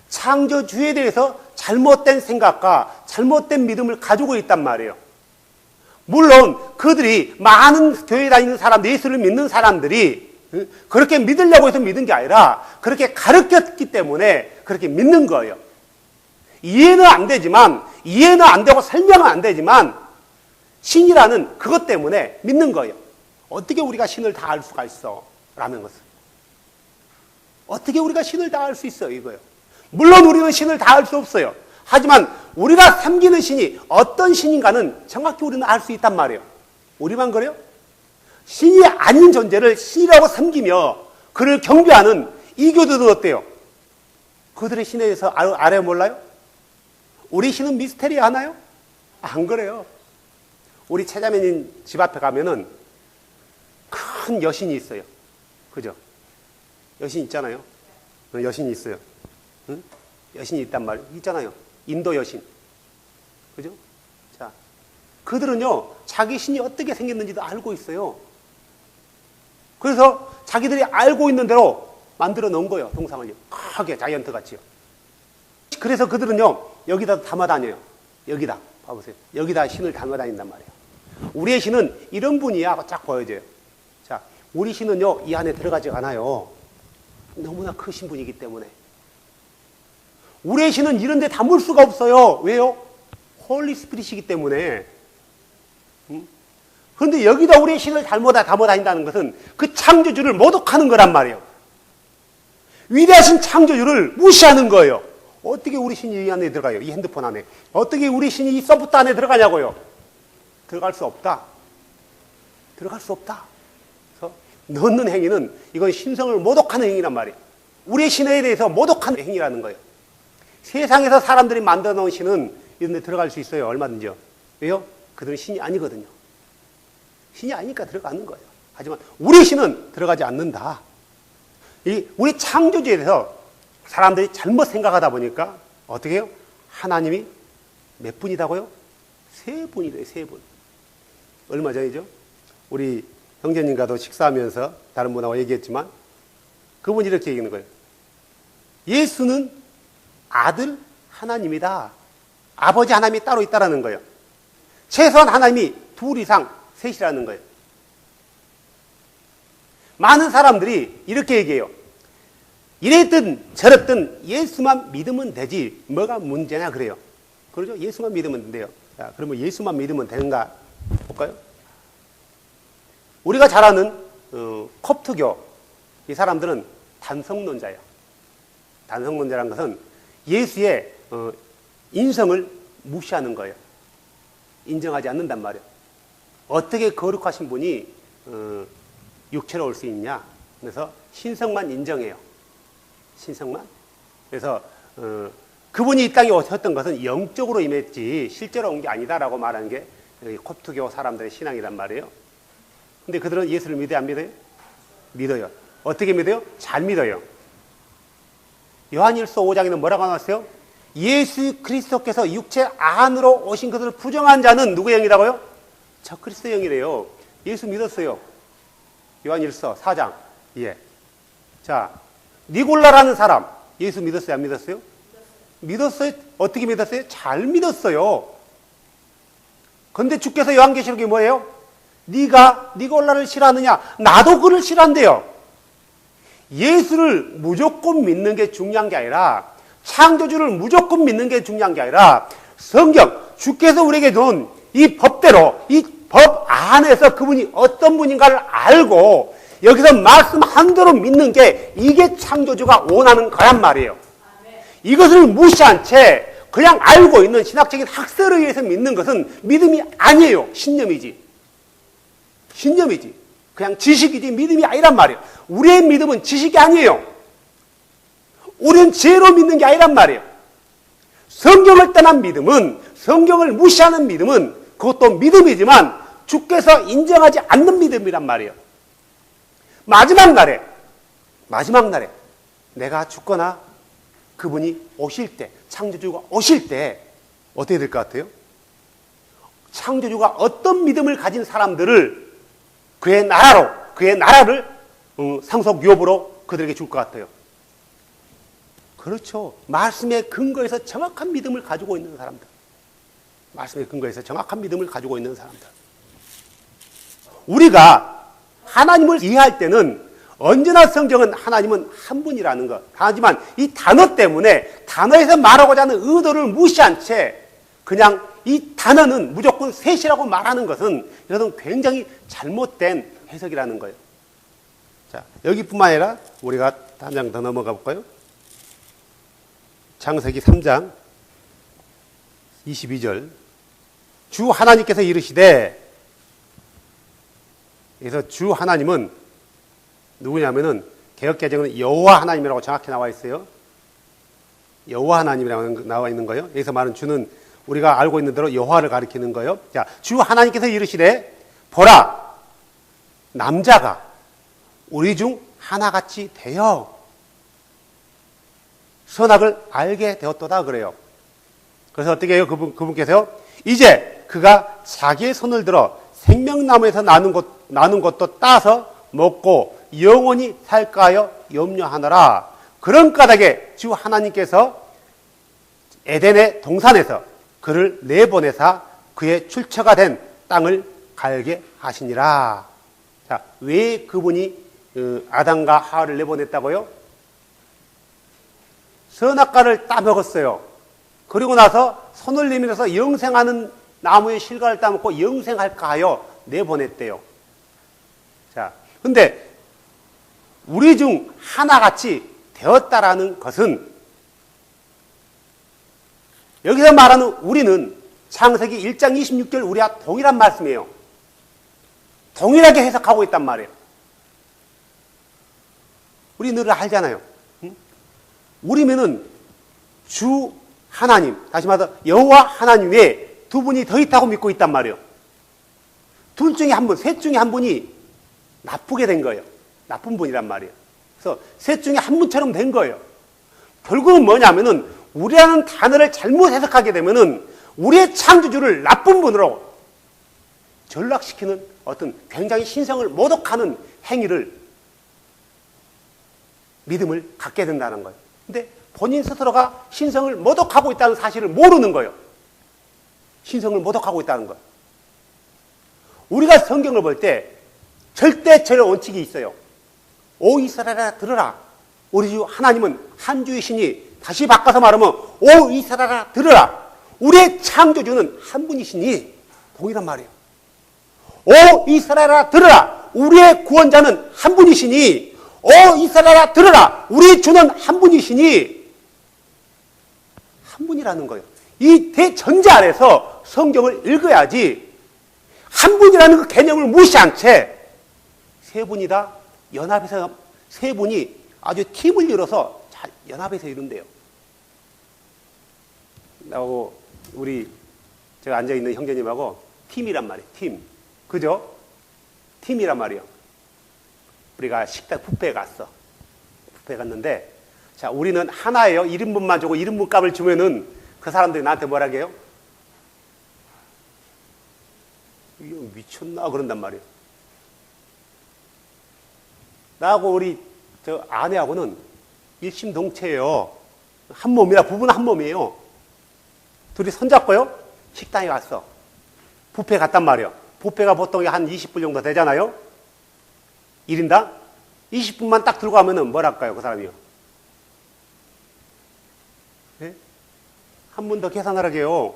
창조주에 대해서 잘못된 생각과 잘못된 믿음을 가지고 있단 말이에요. 물론 그들이 많은 교회 다니는 사람들, 예수를 믿는 사람들이 그렇게 믿으려고 해서 믿은 게 아니라 그렇게 가르쳤기 때문에 그렇게 믿는 거예요. 이해는 안 되고 설명은 안 되지만 신이라는 그것 때문에 믿는 거예요. 어떻게 우리가 신을 다 알 수가 있어? 라는 것을. 어떻게 우리가 신을 다 알 수 있어요? 이거예요. 물론 우리는 신을 다 알 수 없어요. 하지만 우리가 섬기는 신이 어떤 신인가는 정확히 우리는 알 수 있단 말이에요. 우리만 그래요? 신이 아닌 존재를 신이라고 섬기며 그를 경배하는 이교도들은 어때요? 그들의 신에 대해서 알아요? 몰라요? 우리 신은 미스테리 하나요? 안 그래요. 우리 최자매님 집 앞에 가면은 큰 여신이 있어요. 그죠? 여신 있잖아요. 여신이 있어요. 응? 여신이 있단 말이에요. 있잖아요. 인도 여신. 그죠? 자, 그들은요, 자기 신이 어떻게 생겼는지도 알고 있어요. 그래서 자기들이 알고 있는 대로 만들어 놓은 거예요. 동상을요. 크게 자이언트 같이요. 그래서 그들은요, 여기다 담아 다녀요. 여기다. 봐보세요. 여기다 신을 담아 다닌단 말이에요. 우리의 신은 이런 분이야 하고 쫙 보여져요. 자, 우리 신은요, 이 안에 들어가지 않아요. 너무나 크신 분이기 때문에. 우리의 신은 이런 데 담을 수가 없어요. 왜요? 홀리 스피릿이기 때문에. 그런데 여기다 우리의 신을 담아 다닌다는 것은 그 창조주를 모독하는 거란 말이에요. 위대하신 창조주를 무시하는 거예요. 어떻게 우리 신이 이 안에 들어가요? 이 핸드폰 안에. 어떻게 우리 신이 이 소프트 안에 들어가냐고요? 들어갈 수 없다. 들어갈 수 없다. 그래서 넣는 행위는 이건 신성을 모독하는 행위란 말이에요. 우리의 신에 대해서 모독하는 행위라는 거예요. 세상에서 사람들이 만들어 놓은 신은 이런 데 들어갈 수 있어요. 얼마든지요. 왜요? 그들은 신이 아니거든요. 신이 아니니까 들어가는 거예요. 하지만 우리 신은 들어가지 않는다. 우리 창조주에 대해서 사람들이 잘못 생각하다 보니까 어떻게 해요? 하나님이 몇 분이다고요? 세 분이래요. 세 분. 얼마 전이죠? 우리 형제님과도 식사하면서 다른 분하고 얘기했지만 그분이 이렇게 얘기하는 거예요. 예수는 아들 하나님이다. 아버지 하나님이 따로 있다라는 거예요. 최소한 하나님이 둘 이상 셋이라는 거예요. 많은 사람들이 이렇게 얘기해요. 이랬든 저랬든 예수만 믿으면 되지 뭐가 문제냐 그래요. 그러죠? 예수만 믿으면 된대요. 자, 그러면 예수만 믿으면 되는가 볼까요? 우리가 잘 아는 콥트교 이 사람들은 단성론자예요. 단성론자라는 것은 예수의 인성을 무시하는 거예요. 인정하지 않는단 말이에요. 어떻게 거룩하신 분이 육체로 올 수 있냐? 그래서 신성만 인정해요. 신성만. 그래서 그분이 이 땅에 오셨던 것은 영적으로 임했지 실제로 온 게 아니다라고 말하는 게 콥트교 사람들의 신앙이란 말이에요. 근데 그들은 예수를 믿어요, 안 믿어요? 믿어요. 어떻게 믿어요? 잘 믿어요. 요한일서 5장에는 뭐라고 나왔어요? 예수 그리스도께서 육체 안으로 오신 것을 부정한 자는 누구의 영이라고요? 저 그리스도의 영이래요. 예수 믿었어요. 요한일서 4장. 예. 자, 니골라라는 사람 예수 믿었어요, 안 믿었어요? 믿었어요. 어떻게 믿었어요? 잘 믿었어요. 그런데 주께서 요한계시록이 뭐예요? 네가 니골라를 싫어하느냐? 나도 그를 싫어한대요. 예수를 무조건 믿는 게 중요한 게 아니라 창조주를 무조건 믿는 게 중요한 게 아니라 성경, 주께서 우리에게 준 이 법대로 이 법 안에서 그분이 어떤 분인가를 알고 여기서 말씀한 대로 믿는 게 이게 창조주가 원하는 거란 말이에요. 이것을 무시한 채 그냥 알고 있는 신학적인 학설에 의해서 믿는 것은 믿음이 아니에요. 신념이지. 신념이지. 그냥 지식이지 믿음이 아니란 말이에요. 우리의 믿음은 지식이 아니에요. 우리는 죄로 믿는 게 아니란 말이에요. 성경을 떠난 믿음은, 성경을 무시하는 믿음은 그것도 믿음이지만 주께서 인정하지 않는 믿음이란 말이에요. 마지막 날에 내가 죽거나 그분이 오실 때, 창조주가 오실 때 어떻게 될 것 같아요? 창조주가 어떤 믿음을 가진 사람들을 그의 나라를 상속 유업으로 그들에게 줄 것 같아요. 그렇죠. 말씀에 근거해서 정확한 믿음을 가지고 있는 사람들. 말씀에 근거해서 정확한 믿음을 가지고 있는 사람들. 우리가 하나님을 이해할 때는 언제나 성경은 하나님은 한 분이라는 것. 하지만 이 단어 때문에 단어에서 말하고자 하는 의도를 무시한 채 그냥 이 단어는 무조건 셋이라고 말하는 것은 이것은 굉장히 잘못된 해석이라는 거예요. 자, 여기뿐만 아니라 우리가 한 장 더 넘어가 볼까요? 창세기 3장 22절. 주 하나님께서 이르시되, 그래서 주 하나님은 누구냐면은 개역개정은 여호와 하나님이라고 정확히 나와 있어요. 여호와 하나님이라고 나와 있는 거예요. 여기서 말하는 주는 우리가 알고 있는 대로 여호와를 가리키는 거예요. 자, 주 하나님께서 이르시되, 보라, 남자가 우리 중 하나같이 되어 선악을 알게 되었도다 그래요. 그래서 어떻게 해요? 그분께서요? 이제 그가 자기의 손을 들어 생명나무에서 나는 것도 따서 먹고 영원히 살까 하여 염려하노라. 그런 까닭에 주 하나님께서 에덴의 동산에서 그를 내보내사 그의 출처가 된 땅을 갈게 하시니라. 자, 왜 그분이 아담과 하와를 내보냈다고요? 선악과를 따먹었어요. 그리고 나서 손을 내밀어서 영생하는 나무의 실과를 따먹고 영생할까 하여 내보냈대요. 자, 근데 우리 중 하나같이 되었다라는 것은 여기서 말하는 우리는 창세기 1장 26절 우리와 동일한 말씀이에요. 동일하게 해석하고 있단 말이에요. 우리 늘 알잖아요. 우리면은 주 하나님, 다시 말해서 여호와 하나님 외에 두 분이 더 있다고 믿고 있단 말이에요. 둘 중에 한 분, 셋 중에 한 분이 나쁘게 된 거예요. 나쁜 분이란 말이에요. 그래서 셋 중에 한 분처럼 된 거예요. 결국은 뭐냐면은 우리라는 단어를 잘못 해석하게 되면은 우리의 창조주를 나쁜 분으로 전락시키는 어떤 굉장히 신성을 모독하는 행위를 믿음을 갖게 된다는 거예요. 근데 본인 스스로가 신성을 모독하고 있다는 사실을 모르는 거예요. 신성을 모독하고 있다는 거예요. 우리가 성경을 볼 때 절대적인 원칙이 있어요. 오 이스라엘아 들으라. 우리 주 하나님은 한 주이시니, 다시 바꿔서 말하면 오 이스라엘아 들으라. 우리의 창조주는 한 분이시니, 동일한 말이에요. 오 이스라엘아 들으라. 우리의 구원자는 한 분이시니, 오 이스라엘아 들으라. 우리의 주는 한 분이시니, 한 분이라는 거예요. 이 대전제 아래서 성경을 읽어야지 한 분이라는 그 개념을 무시한 채 세 분이 다 연합해서, 세 분이 아주 팀을 이뤄서 잘 연합해서 이룬대요. 나하고 우리 제가 앉아있는 형제님하고 팀이란 말이에요. 팀. 그죠? 팀이란 말이에요. 우리가 식당 뷔페에 갔어. 뷔페에 갔는데, 자, 우리는 하나예요. 1인분만 주고 1인분 값을 주면은 그 사람들이 나한테 뭐라 해요? 이거 미쳤나? 그런단 말이에요. 나하고 우리 저 아내하고는 일심동체예요. 한 몸이라, 부부는 한 몸이에요. 둘이 손잡고요. 식당에 갔어. 뷔페 갔단 말이에요. 뷔페가 보통 한 20불 정도 되잖아요. 1인당 20분만 딱 들고 가면은 뭐랄까요, 그 사람이요? 네? 한 분 더 계산하라게요.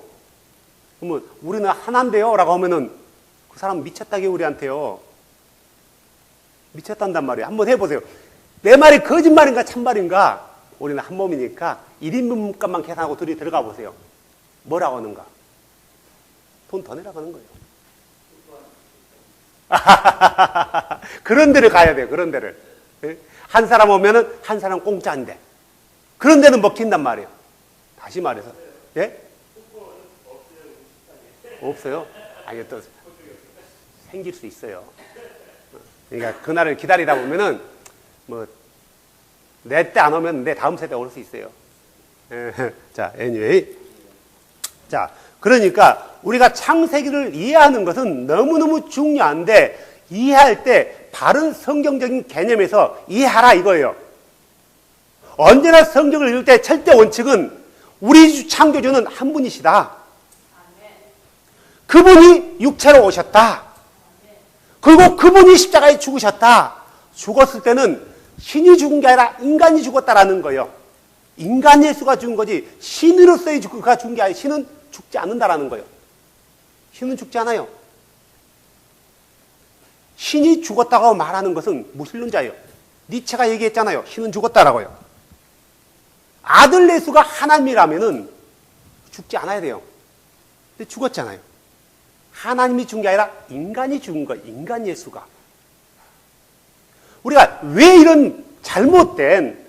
그러면 우리는 하나인데요? 라고 하면은 그 사람 미쳤다게 우리한테요. 미쳤단단 말이에요. 한번 해보세요. 내 말이 거짓말인가 참말인가? 우리는 한 몸이니까 1인분 값만 계산하고 둘이 들어가 보세요. 뭐라고 하는가? 돈 더 내라고 하는 거예요. 그런 데를 가야 돼요. 그런 데를. 한 사람 오면은 한 사람 공짜인데 그런 데는 먹힌단 말이에요. 다시 말해서. 예? 없어요? 아니, 또 생길 수 있어요. 그러니까 그날을 기다리다 보면은 뭐 내 때 안 오면 내 다음 세대 올 수 있어요. 자, anyway. 자, 그러니까 우리가 창세기를 이해하는 것은 너무너무 중요한데 이해할 때 바른 성경적인 개념에서 이해하라 이거예요. 언제나 성경을 읽을 때 절대 원칙은 우리 창조주는 한 분이시다. 그분이 육체로 오셨다. 그리고 그분이 십자가에 죽으셨다. 죽었을 때는 신이 죽은 게 아니라 인간이 죽었다라는 거예요. 인간 예수가 죽은 거지 신으로서의 그가 죽은 게 아니라 신은 죽지 않는다라는 거예요. 신은 죽지 않아요. 신이 죽었다고 말하는 것은 무신론자예요. 니체가 얘기했잖아요. 신은 죽었다라고요. 아들 예수가 하나님이라면은 죽지 않아야 돼요. 근데 죽었잖아요. 하나님이 죽은 게 아니라 인간이 죽은 거예요. 인간 예수가. 우리가 왜 이런 잘못된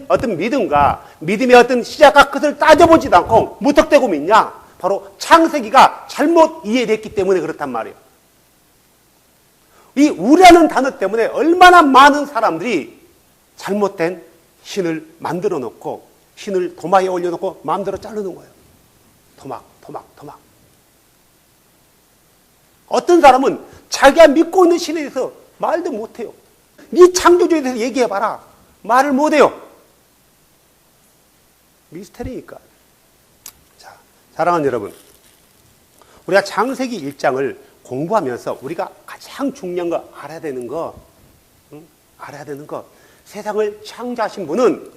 어떤 믿음과 믿음의 어떤 시작과 끝을 따져보지도 않고 무턱대고 믿냐? 바로 창세기가 잘못 이해됐기 때문에 그렇단 말이에요. 이 우리라는 단어 때문에 얼마나 많은 사람들이 잘못된 신을 만들어 놓고 신을 도마에 올려놓고 마음대로 자르는 거예요. 도막. 어떤 사람은 자기가 믿고 있는 신에 대해서 말도 못해요. 네 창조주에 대해서 얘기해봐라. 말을 못해요. 미스터리니까. 자, 사랑하는 여러분, 우리가 창세기 1장을 공부하면서 우리가 가장 중요한 거 알아야 되는 거, 알아야 되는 거, 세상을 창조하신 분은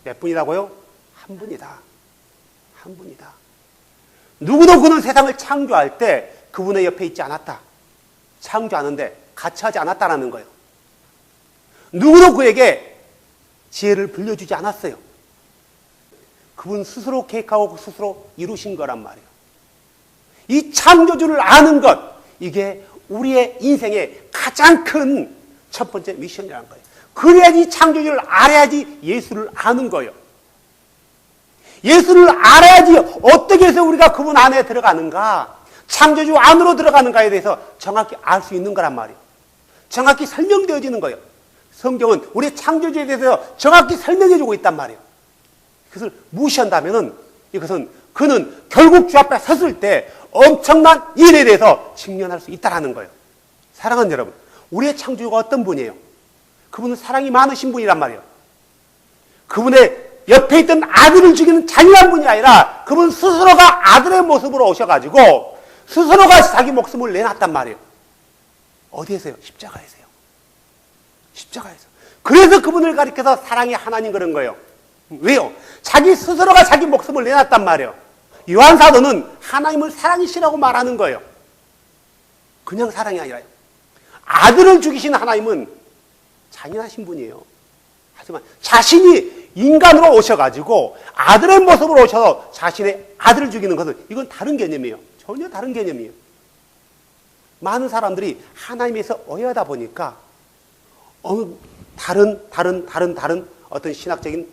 몇 분이라고요? 한 분이다. 한 분이다. 누구도 그는 세상을 창조할 때 그분의 옆에 있지 않았다. 창조하는데 같이 하지 않았다라는 거예요. 누구도 그에게 지혜를 불려주지 않았어요. 그분 스스로 계획하고 스스로 이루신 거란 말이에요. 이 창조주를 아는 것, 이게 우리의 인생의 가장 큰 첫 번째 미션이라는 거예요. 그래야지 창조주를 알아야지 예수를 아는 거예요. 예수를 알아야지 어떻게 해서 우리가 그분 안에 들어가는가, 창조주 안으로 들어가는가에 대해서 정확히 알 수 있는 거란 말이에요. 정확히 설명되어지는 거예요. 성경은 우리 창조주에 대해서 정확히 설명해주고 있단 말이에요. 그것을 무시한다면은 이것은 그는 결국 주 앞에 섰을 때 엄청난 일에 대해서 직면할 수 있다는 거예요. 사랑하는 여러분, 우리의 창조주가 어떤 분이에요? 그분은 사랑이 많으신 분이란 말이에요. 그분의 옆에 있던 아들을 죽이는 잔인한 분이 아니라 그분 스스로가 아들의 모습으로 오셔가지고 스스로가 자기 목숨을 내놨단 말이에요. 어디에서요? 십자가에서요. 십자가에서. 그래서 그분을 가리켜서 사랑이 하나님 그런 거예요. 왜요? 자기 스스로가 자기 목숨을 내놨단 말이에요. 요한 사도는 하나님을 사랑이시라고 말하는 거예요. 그냥 사랑이 아니라요. 아들을 죽이신 하나님은 잔인하신 분이에요. 하지만 자신이 인간으로 오셔가지고 아들의 모습으로 오셔서 자신의 아들을 죽이는 것은 이건 다른 개념이에요. 전혀 다른 개념이에요. 많은 사람들이 하나님에서 오해하다 보니까 다른 어떤 신학적인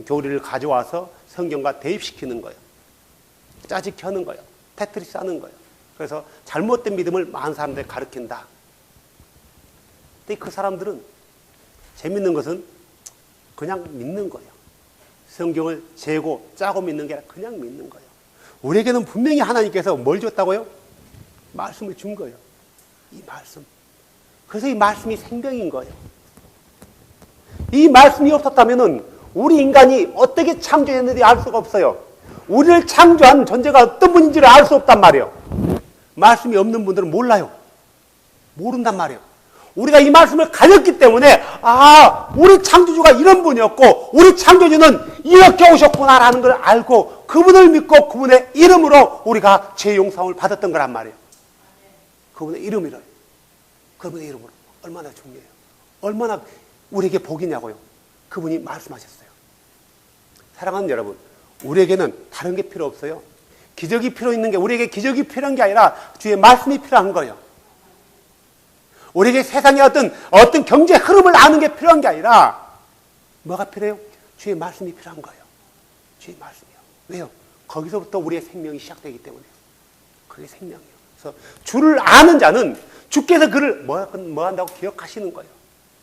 교리를 가져와서 성경과 대입시키는 거예요. 짜집혀는 거예요. 테트리스 하는 거예요. 그래서 잘못된 믿음을 많은 사람들이 가르친다. 근데 그 사람들은 재밌는 것은 그냥 믿는 거예요. 성경을 재고 짜고 믿는 게 아니라 그냥 믿는 거예요. 우리에게는 분명히 하나님께서 뭘 줬다고요? 말씀을 준 거예요. 이 말씀. 그래서 이 말씀이 생명인 거예요. 이 말씀이 없었다면 우리 인간이 어떻게 창조했는지 알 수가 없어요. 우리를 창조한 존재가 어떤 분인지를 알 수 없단 말이에요. 말씀이 없는 분들은 몰라요. 모른단 말이에요. 우리가 이 말씀을 가졌기 때문에 우리 창조주가 이런 분이었고 우리 창조주는 이렇게 오셨구나라는 걸 알고 그분을 믿고 그분의 이름으로 우리가 죄 용서함을 받았던 거란 말이에요. 그분의 이름으로. 그분의 이름으로. 얼마나 중요해요. 얼마나 우리에게 복이냐고요. 그분이 말씀하셨어요. 사랑하는 여러분, 우리에게는 다른 게 필요 없어요. 기적이 필요 있는 게 우리에게 기적이 필요한 게 아니라 주의 말씀이 필요한 거예요. 우리에게 세상의 어떤 경제 흐름을 아는 게 필요한 게 아니라 뭐가 필요해요? 주의 말씀이 필요한 거예요. 주의 말씀이요. 왜요? 거기서부터 우리의 생명이 시작되기 때문에. 그게 생명이에요. 그래서 주를 아는 자는 주께서 그를 뭐 한다고 기억하시는 거예요.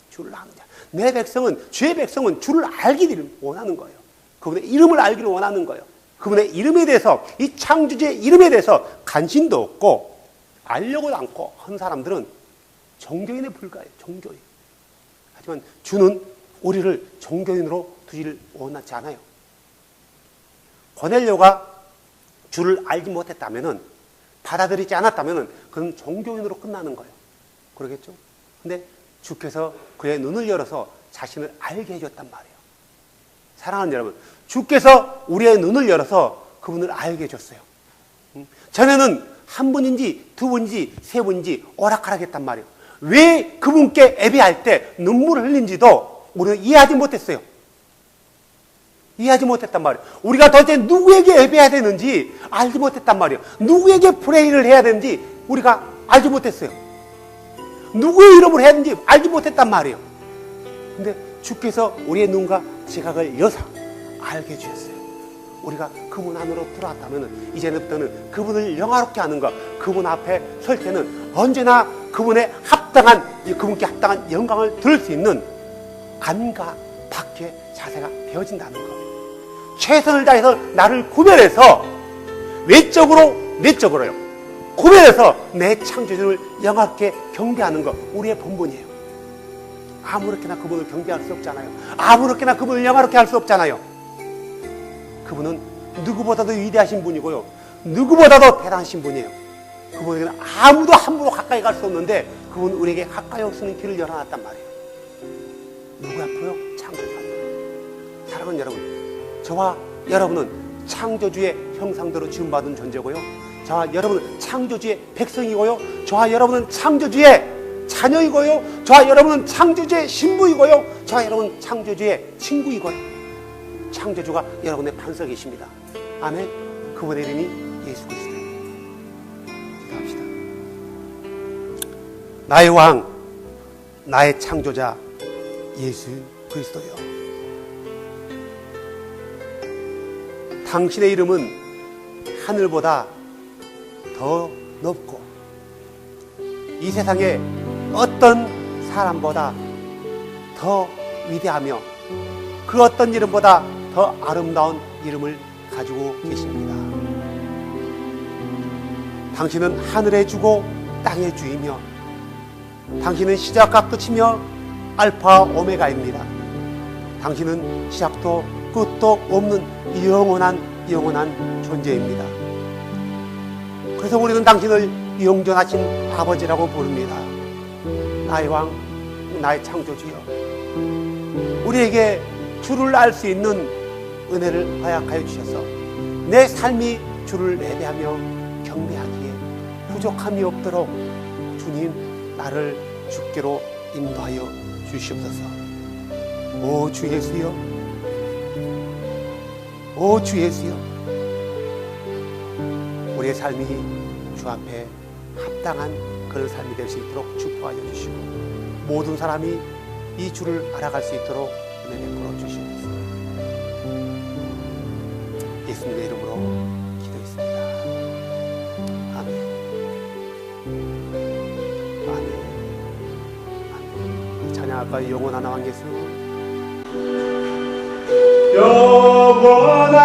주를 아는 자. 내 백성은, 주의 백성은 주를 알기를 원하는 거예요. 그분의 이름을 알기를 원하는 거예요. 그분의 이름에 대해서, 이 창조주의 이름에 대해서 관심도 없고 알려고도 않고 한 사람들은 종교인에 불과해요. 종교인. 하지만 주는 우리를 종교인으로 두지를 원하지 않아요. 고넬료가 주를 알지 못했다면은, 받아들이지 않았다면은 그는 종교인으로 끝나는 거예요. 그러겠죠? 근데 주께서 그의 눈을 열어서 자신을 알게 해줬단 말이에요. 사랑하는 여러분, 주께서 우리의 눈을 열어서 그분을 알게 해줬어요. 전에는 한 분인지 두 분인지 세 분인지 오락가락했단 말이에요. 왜 그분께 예배할 때 눈물을 흘린지도 우리는 이해하지 못했어요. 이해하지 못했단 말이에요. 우리가 도대체 누구에게 예배해야 되는지 알지 못했단 말이에요. 누구에게 프레이를 해야 되는지 우리가 알지 못했어요. 누구의 이름을 해야 되는지 알지 못했단 말이에요. 근데 주께서 우리의 눈과 지각을 여사 알게 해주셨어요. 우리가 그분 안으로 들어왔다면 이제부터는 그분을 영화롭게 하는 것, 그분 앞에 설 때는 언제나 그분께 합당한 영광을 들을 수 있는 안과 밖의 자세가 되어진다는 것. 최선을 다해서 나를 구별해서 외적으로 내적으로요. 구별해서 내 창조주를 영화롭게 경배하는 것, 우리의 본분이에요. 아무렇게나 그분을 경배할 수 없잖아요. 아무렇게나 그분을 영화롭게 할 수 없잖아요. 그분은 누구보다도 위대하신 분이고요. 누구보다도 대단하신 분이에요. 그분에게는 아무도 함부로 가까이 갈 수 없는데 그분 우리에게 가까이 올 수 있는 길을 열어놨단 말이에요. 누구 앞으로요? 창조주 앞으로. 사랑하는 여러분, 저와 여러분은 창조주의 형상대로 지음받은 존재고요, 저와 여러분은 창조주의 백성이고요, 저와 여러분은 창조주의 자녀이고요, 저와 여러분은 창조주의 신부이고요, 저와 여러분은 창조주의 친구이고요. 창조주가 여러분의 반석에 계십니다. 아멘. 그분의 이름이 예수 그리스도예요. 기도합시다. 나의 왕, 나의 창조자 예수 그리스도요, 당신의 이름은 하늘보다 더 높고 이 세상에 어떤 사람보다 더 위대하며 그 어떤 이름보다 더 아름다운 이름을 가지고 계십니다. 당신은 하늘의 주고 땅의 주이며 당신은 시작과 끝이며 알파 오메가입니다. 당신은 시작도 끝도 없는 영원한 존재입니다. 그래서 우리는 당신을 영존하신 아버지라고 부릅니다. 나의 왕, 나의 창조주여, 우리에게 주를 알 수 있는 은혜를 허락하여 주셔서 내 삶이 주를 예배하며 경배하기에 부족함이 없도록 주님, 나를 주께로 인도하여 주시옵소서. 오 주 예수여, 오 주 예수여, 우리의 삶이 주 앞에 합당한 그런 삶이 될 수 있도록 축복하여 주시고 모든 사람이 이 주를 알아갈 수 있도록 은혜 베풀어 주시옵소서. 예수님의 이름으로 기도했습니다. 아멘. 아멘. 아멘. 찬양할까요? 영원한 왕 예수, 영원한